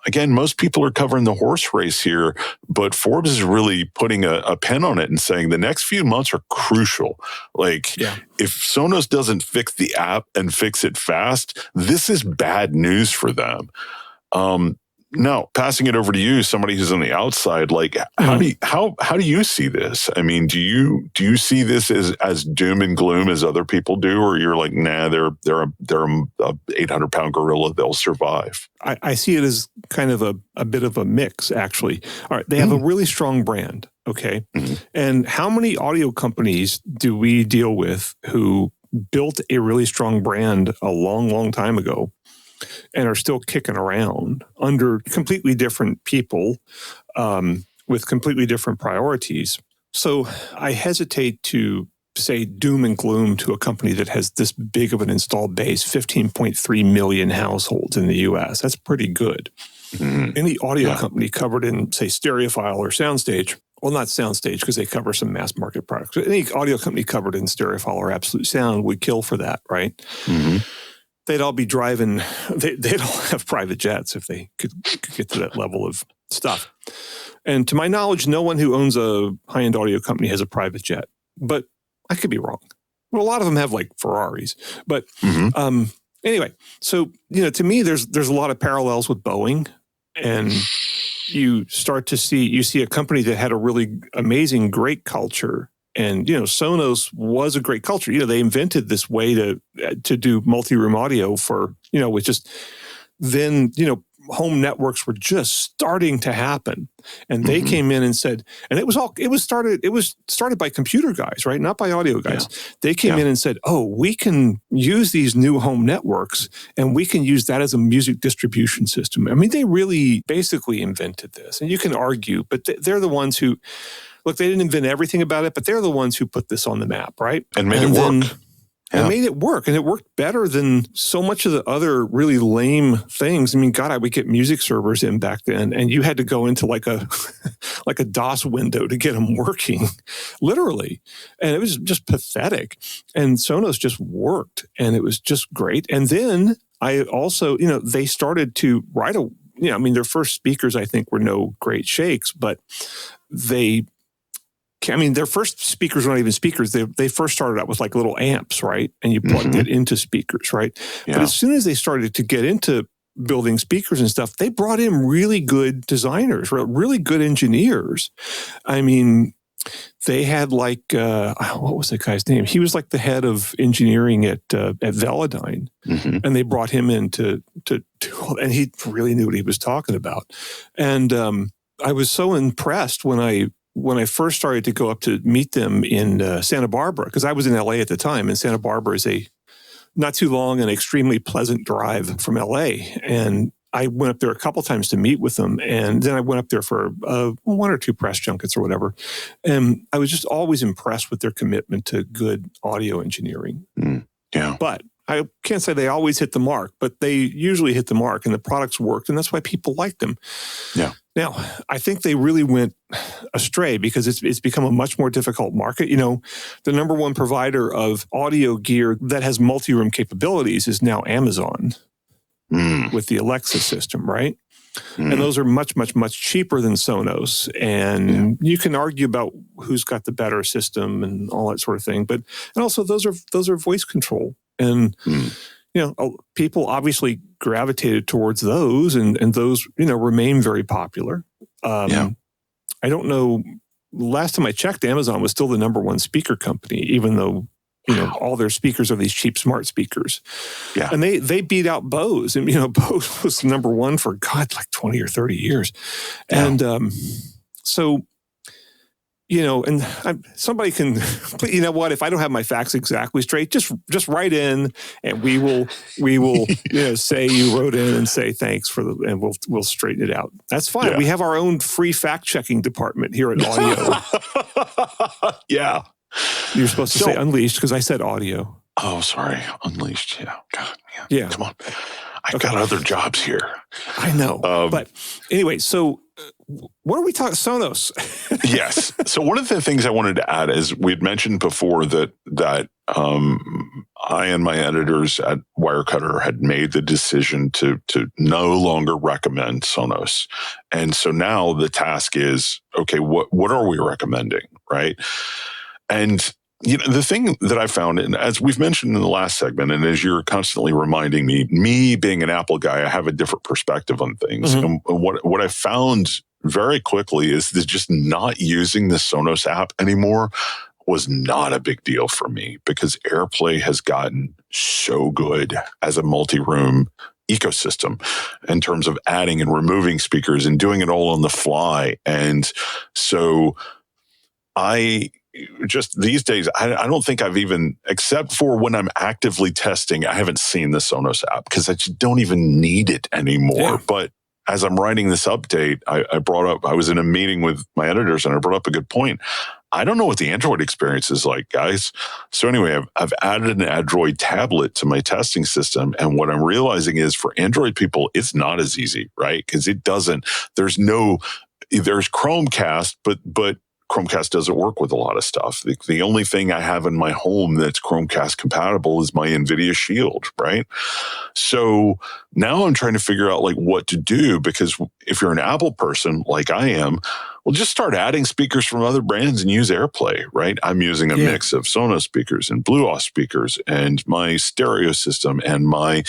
Speaker 1: again, most people are covering the horse race here, but Forbes is really putting a pen on it and saying the next few months are crucial. Like, if Sonos doesn't fix the app and fix it fast, this is bad news for them. Now, passing it over to you, somebody who's on the outside, like how do you see this? I mean, do you see this as doom and gloom as other people do, or you're like, nah, they're a 800-pound gorilla, they'll survive?
Speaker 2: I see it as kind of a bit of a mix, actually. All right, they have a really strong brand, okay? And how many audio companies do we deal with who built a really strong brand a long, long time ago and are still kicking around under completely different people with completely different priorities? So I hesitate to say doom and gloom to a company that has this big of an installed base, 15.3 million households in the US. That's pretty good. Any audio company covered in, say, Stereophile or Soundstage, well, not Soundstage because they cover some mass market products. Any audio company covered in Stereophile or Absolute Sound would kill for that, right? They'd all be driving, they'd all have private jets if they could get to that level of stuff. And to my knowledge, no one who owns a high-end audio company has a private jet. But I could be wrong. Well, a lot of them have like Ferraris. But anyway, so, to me, there's a lot of parallels with Boeing. And you see a company that had a really amazing, great culture. And, Sonos was a great culture. They invented this way to do multi-room audio for, with just then, home networks were just starting to happen. And they came in and said, and it was started by computer guys, right? Not by audio guys. They came in and said, oh, we can use these new home networks and we can use that as a music distribution system. I mean, they really basically invented this. And you can argue, but they're the ones who, look, they didn't invent everything about it, but they're the ones who put this on the map, right?
Speaker 1: And made it work.
Speaker 2: And made it work. And it worked better than so much of the other really lame things. I mean, God, I would get music servers in back then, and you had to go into like a DOS window to get them working, literally. And it was just pathetic. And Sonos just worked, and it was just great. And then I also, they started to write their first speakers, I think, were no great shakes, but their first speakers were not even speakers. They first started out with like little amps, right? And you plugged it into speakers, right? Yeah. But as soon as they started to get into building speakers and stuff, they brought in really good designers, really good engineers. I mean, they had like, what was the guy's name? He was like the head of engineering at Velodyne. And they brought him in to and he really knew what he was talking about. And I was so impressed when I first started to go up to meet them in Santa Barbara, because I was in LA at the time, and Santa Barbara is a not too long and extremely pleasant drive from LA. And I went up there a couple times to meet with them. And then I went up there for one or two press junkets or whatever. And I was just always impressed with their commitment to good audio engineering. But I can't say they always hit the mark, but they usually hit the mark, and the products worked, and that's why people liked them. Now, I think they really went astray because it's become a much more difficult market. The number one provider of audio gear that has multi-room capabilities is now Amazon with the Alexa system, right? And those are much, much, much cheaper than Sonos. And you can argue about who's got the better system and all that sort of thing. And also those are voice control. And people obviously gravitated towards those, and those, remain very popular. I don't know. Last time I checked, Amazon was still the number one speaker company, even though, all their speakers are these cheap smart speakers. And they beat out Bose. And, Bose was number one for, like 20 or 30 years. And so... and somebody can, you know what? If I don't have my facts exactly straight, just write in, and we will, say you wrote in and say thanks and we'll straighten it out. That's fine. Yeah. We have our own free fact checking department here at Audio. You're supposed to say Unleashed because I said Audio.
Speaker 1: Oh, sorry, Unleashed. Yeah, God, yeah. Come on, I've got other jobs here.
Speaker 2: I know, but anyway, so. What are we talking? Sonos.
Speaker 1: Yes. So one of the things I wanted to add is we'd mentioned before that I and my editors at Wirecutter had made the decision to no longer recommend Sonos, and so now the task is, okay, what are we recommending, right? And The thing that I found, and as we've mentioned in the last segment, and as you're constantly reminding me being an Apple guy, I have a different perspective on things.
Speaker 2: Mm-hmm.
Speaker 1: And what I found very quickly is that just not using the Sonos app anymore was not a big deal for me, because AirPlay has gotten so good as a multi-room ecosystem in terms of adding and removing speakers and doing it all on the fly. And so just these days, I don't think I've even, except for when I'm actively testing, I haven't seen the Sonos app because I just don't even need it anymore.
Speaker 2: Yeah.
Speaker 1: But as I'm writing this update, I was in a meeting with my editors and I brought up a good point. I don't know what the Android experience is like, guys. So anyway, I've added an Android tablet to my testing system. And what I'm realizing is for Android people, it's not as easy, right? Because there's Chromecast, but Chromecast doesn't work with a lot of stuff. The only thing I have in my home that's Chromecast compatible is my NVIDIA Shield, right? So now I'm trying to figure out what to do, because if you're an Apple person like I am, well, just start adding speakers from other brands and use AirPlay, right? I'm using a mix of Sonos speakers and BlueOS speakers and my stereo system and my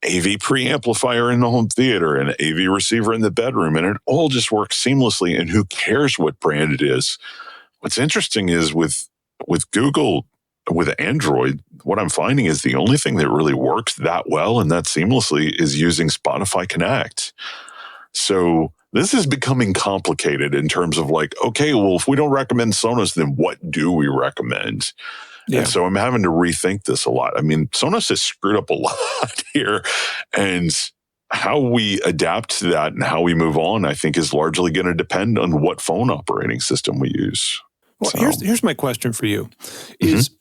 Speaker 1: AV preamplifier in the home theater and an AV receiver in the bedroom, and it all just works seamlessly, and who cares what brand it is? What's interesting is with Google, with Android, what I'm finding is the only thing that really works that well and that seamlessly is using Spotify Connect. So this is becoming complicated in terms of okay, well, if we don't recommend Sonos, then what do we recommend? Yeah. And so I'm having to rethink this a lot. I mean, Sonos has screwed up a lot here, and how we adapt to that and how we move on, I think, is largely going to depend on what phone operating system we use.
Speaker 2: Well, here's my question for you is,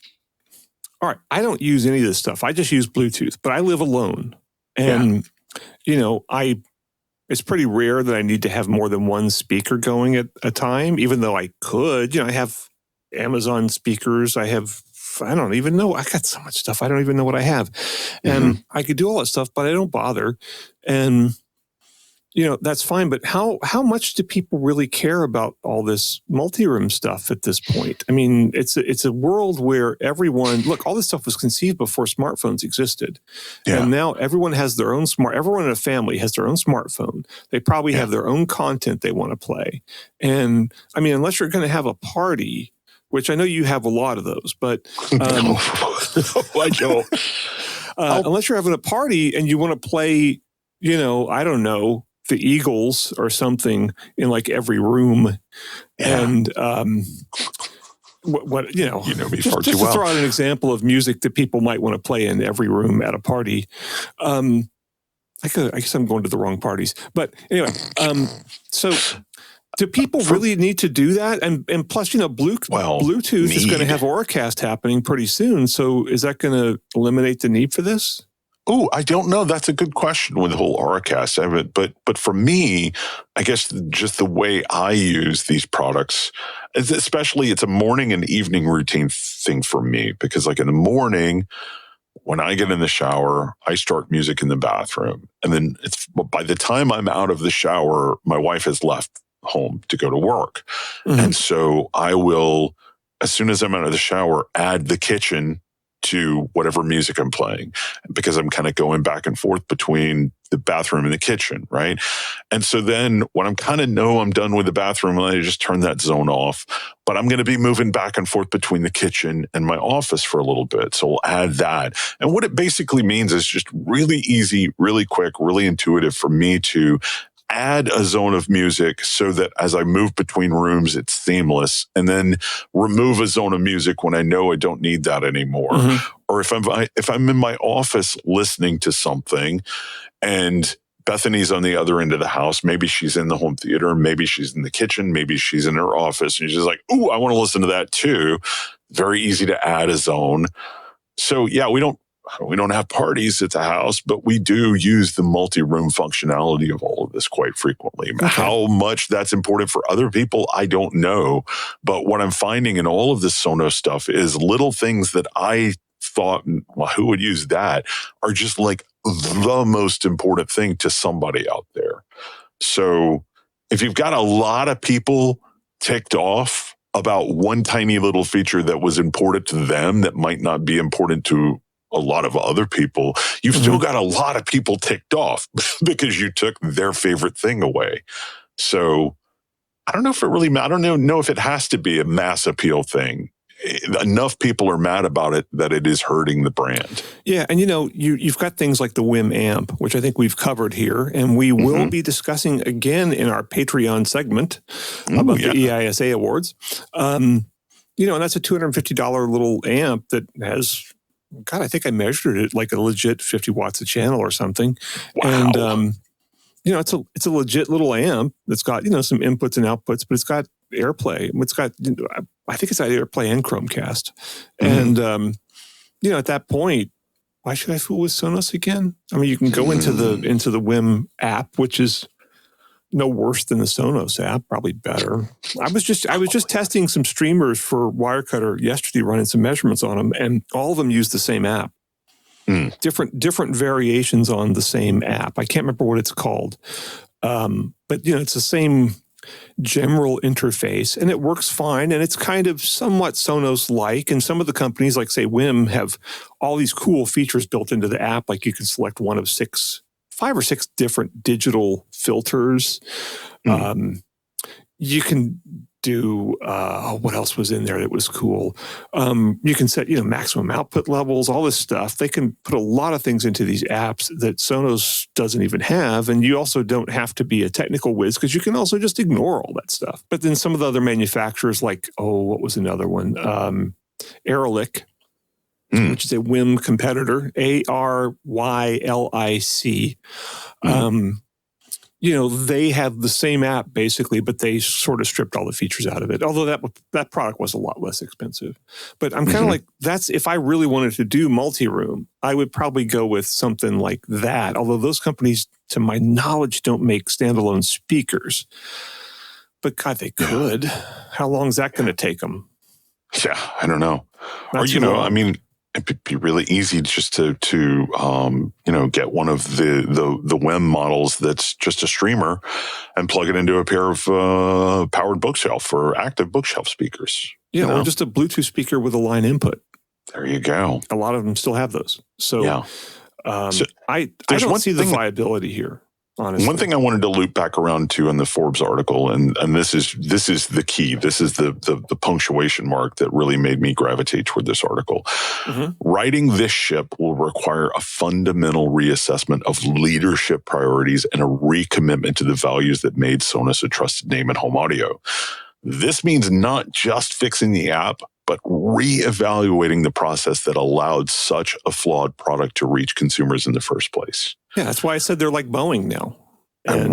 Speaker 2: all right, I don't use any of this stuff. I just use Bluetooth, but I live alone. And, it's pretty rare that I need to have more than one speaker going at a time, even though I could. I have Amazon speakers. I don't even know. I got so much stuff. I don't even know what I have. And I could do all that stuff, but I don't bother. And, that's fine. But how much do people really care about all this multi-room stuff at this point? I mean, it's a world where all this stuff was conceived before smartphones existed. Yeah. And now everyone in a family has their own smartphone. They probably have their own content they want to play. And I mean, unless you're going to have a party, which I know you have a lot of those, but
Speaker 1: I don't.
Speaker 2: Unless you're having a party and you want to play, I don't know, the Eagles or something in every room, and what
Speaker 1: you know me
Speaker 2: just,
Speaker 1: far
Speaker 2: just
Speaker 1: too well.
Speaker 2: To throw out an example of music that people might want to play in every room at a party. I guess I'm going to the wrong parties, but anyway, so. Do people really need to do that? And plus, Bluetooth is going to have Auracast happening pretty soon. So is that going to eliminate the need for this?
Speaker 1: Oh, I don't know. That's a good question with the whole Auracast. But for me, I guess just the way I use these products, especially it's a morning and evening routine thing for me, because in the morning, when I get in the shower, I start music in the bathroom. And then by the time I'm out of the shower, my wife has left home to go to work. And so I will, as soon as I'm out of the shower, add the kitchen to whatever music I'm playing, because I'm kind of going back and forth between the bathroom and the kitchen, right? And so then when I'm kind of know I'm done with the bathroom, I just turn that zone off. But I'm going to be moving back and forth between the kitchen and my office for a little bit. So we'll add that. And what it basically means is just really easy, really quick, really intuitive for me to add a zone of music so that as I move between rooms, it's seamless, and then remove a zone of music when I know I don't need that anymore. Or if I'm in my office listening to something and Bethany's on the other end of the house, maybe she's in the home theater, maybe she's in the kitchen, maybe she's in her office, and she's like, "Ooh, I want to listen to that too." Very easy to add a zone. So yeah, we don't have parties at the house, but we do use the multi-room functionality of all of this quite frequently. Okay. How much that's important for other people, I don't know. But what I'm finding in all of this Sonos stuff is little things that I thought, well, who would use that, are just the most important thing to somebody out there. So if you've got a lot of people ticked off about one tiny little feature that was important to them that might not be important to a lot of other people, you've still got a lot of people ticked off because you took their favorite thing away. So I don't know if it really, I don't know if it has to be a mass appeal thing. Enough people are mad about it that it is hurting the brand.
Speaker 2: Yeah, and you've got things like the WIM amp, which I think we've covered here, and we will be discussing again in our Patreon segment about the EISA Awards. And that's a $250 little amp that has, God, I think I measured it like a legit 50 watts a channel or something.
Speaker 1: Wow.
Speaker 2: And it's a legit little amp that's got some inputs and outputs, but it's got AirPlay. It's got I think it's got AirPlay and Chromecast. And at that point, why should I fool with Sonos again? I mean, you can go into the WIM app, which is no worse than the Sonos app, probably better. I was just testing some streamers for Wirecutter yesterday, running some measurements on them, and all of them use the same app. Different variations on the same app. I can't remember what it's called, but it's the same general interface, and it works fine. And it's kind of somewhat Sonos-like. And some of the companies, like say WIM, have all these cool features built into the app. Like you can select one of 5 or 6 different digital filters. You can do what else was in there that was cool? You can set maximum output levels, all this stuff. They can put a lot of things into these apps that Sonos doesn't even have, and you also don't have to be a technical whiz because you can also just ignore all that stuff. But then some of the other manufacturers, like what was another one? Aerolik, which is a WIM competitor, ARYLIC. They have the same app basically, but they sort of stripped all the features out of it. Although that product was a lot less expensive. But I'm kind of like, if I really wanted to do multi-room, I would probably go with something like that. Although those companies, to my knowledge, don't make standalone speakers. But God, they could. How long is that going to take them?
Speaker 1: Yeah, I don't know. I mean, it'd be really easy just to get one of the WIM models that's just a streamer and plug it into a pair of powered bookshelf or active bookshelf speakers.
Speaker 2: Or just a Bluetooth speaker with a line input.
Speaker 1: There you go.
Speaker 2: A lot of them still have those. So, I don't see the viability here. Honestly.
Speaker 1: One thing I wanted to loop back around to in the Forbes article, and this is the key. This is the punctuation mark that really made me gravitate toward this article. Writing this ship will require a fundamental reassessment of leadership priorities and a recommitment to the values that made Sonos a trusted name in home audio. This means not just fixing the app, but reevaluating the process that allowed such a flawed product to reach consumers in the first place.
Speaker 2: Yeah, that's why I said they're like Boeing now.
Speaker 1: I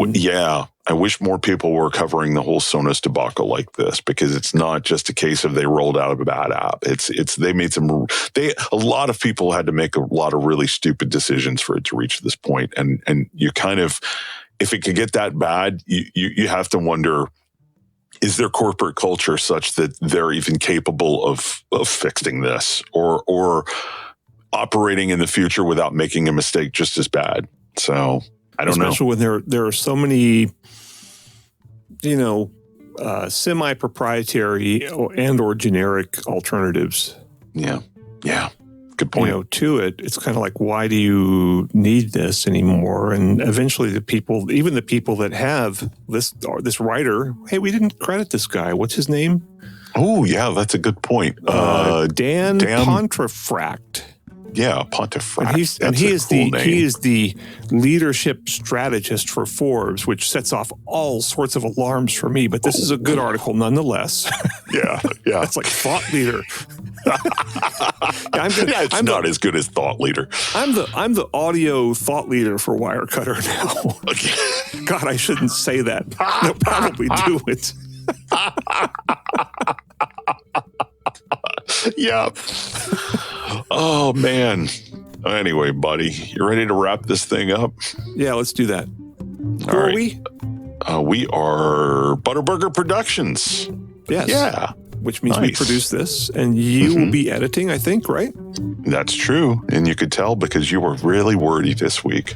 Speaker 1: wish more people were covering the whole Sonos debacle like this, because it's not just a case of they rolled out a bad app. They made a lot of people had to make a lot of really stupid decisions for it to reach this point. And you kind of, if it could get that bad, you have to wonder, is their corporate culture such that they're even capable of fixing this or operating in the future without making a mistake just as bad? So I don't know.
Speaker 2: Especially when there are so many, semi-proprietary and or generic alternatives.
Speaker 1: Yeah. Good point.
Speaker 2: To it, it's kind of like, why do you need this anymore? And eventually even the people that have this writer, hey, we didn't credit this guy. What's his name?
Speaker 1: Oh, yeah, that's a good point.
Speaker 2: Dan Pontefract.
Speaker 1: Yeah, Pontefract.
Speaker 2: And he is the leadership strategist for Forbes, which sets off all sorts of alarms for me. But this is a good article nonetheless.
Speaker 1: Yeah.
Speaker 2: It's like thought leader.
Speaker 1: It's not as good as thought leader.
Speaker 2: I'm the audio thought leader for Wirecutter now. God, I shouldn't say that. They'll probably do it.
Speaker 1: Yep. Oh, man. Anyway, buddy, you ready to wrap this thing up?
Speaker 2: Yeah, let's do that. Who are we?
Speaker 1: We are Butterburger Productions.
Speaker 2: Yes.
Speaker 1: Yeah.
Speaker 2: which means we produce this, and you will be editing, I think, right?
Speaker 1: That's true. And you could tell because you were really wordy this week.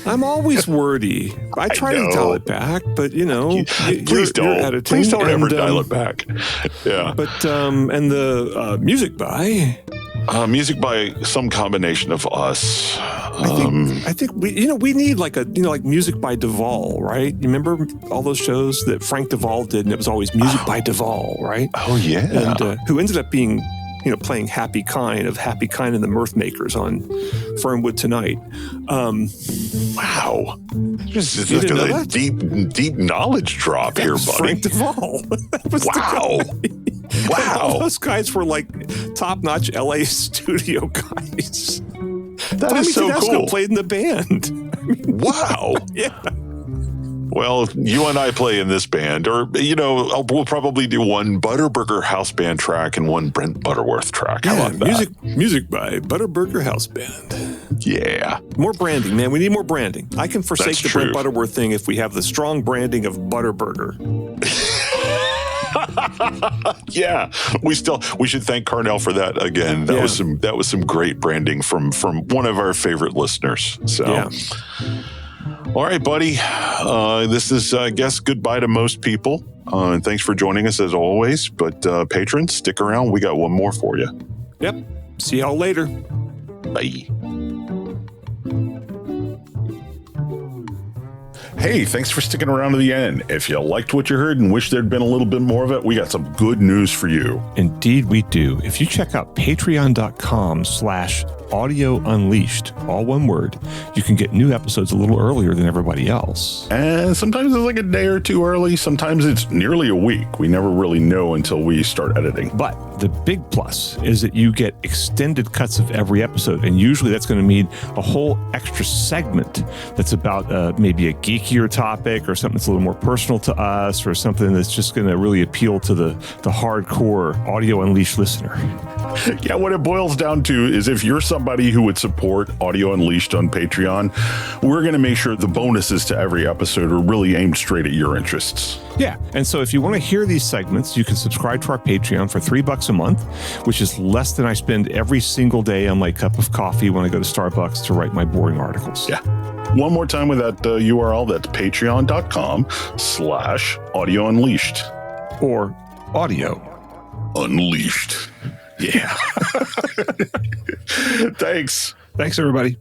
Speaker 2: I'm always wordy. I try to dial it back, but
Speaker 1: please don't.
Speaker 2: You're editing.
Speaker 1: Please don't ever dial it back. Yeah.
Speaker 2: But and the music by
Speaker 1: some combination of us.
Speaker 2: I think we need like music by Duvall, right? You remember all those shows that Frank Duvall did, and it was always music by Duvall, right?
Speaker 1: Oh yeah.
Speaker 2: And who ended up being playing Happy Kind and the Mirth Makers on Fernwood Tonight.
Speaker 1: Wow. This is like a deep knowledge drop here, buddy.
Speaker 2: Frank Duvall.
Speaker 1: Wow. Wow.
Speaker 2: All those guys were like top-notch LA studio guys.
Speaker 1: That is so cool.
Speaker 2: Played in the band.
Speaker 1: Wow.
Speaker 2: Yeah.
Speaker 1: Well, you and I play in this band, or, we'll probably do one Butterburger House Band track and one Brent Butterworth track. How about that?
Speaker 2: Music by Butterburger House Band.
Speaker 1: Yeah.
Speaker 2: More branding, man. We need more branding. I can forsake the
Speaker 1: true.
Speaker 2: Brent Butterworth thing if we have the strong branding of Butterburger.
Speaker 1: Yeah, we should thank Carnell for that again. That was some great branding from one of our favorite listeners. So, all right, buddy. This is, I guess, goodbye to most people. And thanks for joining us as always. But patrons, stick around. We got one more for you.
Speaker 2: Yep. See y'all later.
Speaker 1: Bye. Hey, thanks for sticking around to the end. If you liked what you heard and wish there'd been a little bit more of it, we got some good news for you.
Speaker 2: Indeed, we do. If you check out patreon.com/Audio Unleashed, all one word, you can get new episodes a little earlier than everybody else.
Speaker 1: And sometimes it's like a day or two early. Sometimes it's nearly a week. We never really know until we start editing.
Speaker 2: But the big plus is that you get extended cuts of every episode. And usually that's going to mean a whole extra segment that's about maybe a geekier topic or something that's a little more personal to us or something that's just going to really appeal to the hardcore Audio Unleashed listener.
Speaker 1: Yeah, what it boils down to is if you're somebody who would support Audio Unleashed on Patreon, we're going to make sure the bonuses to every episode are really aimed straight at your interests.
Speaker 2: Yeah, and so if you want to hear these segments, you can subscribe to our Patreon for $3 a month, which is less than I spend every single day on my cup of coffee when I go to Starbucks to write my boring articles.
Speaker 1: Yeah. One more time with that URL, that's patreon.com/Audio Unleashed.
Speaker 2: Or Audio
Speaker 1: Unleashed. Yeah. Thanks.
Speaker 2: Thanks, everybody.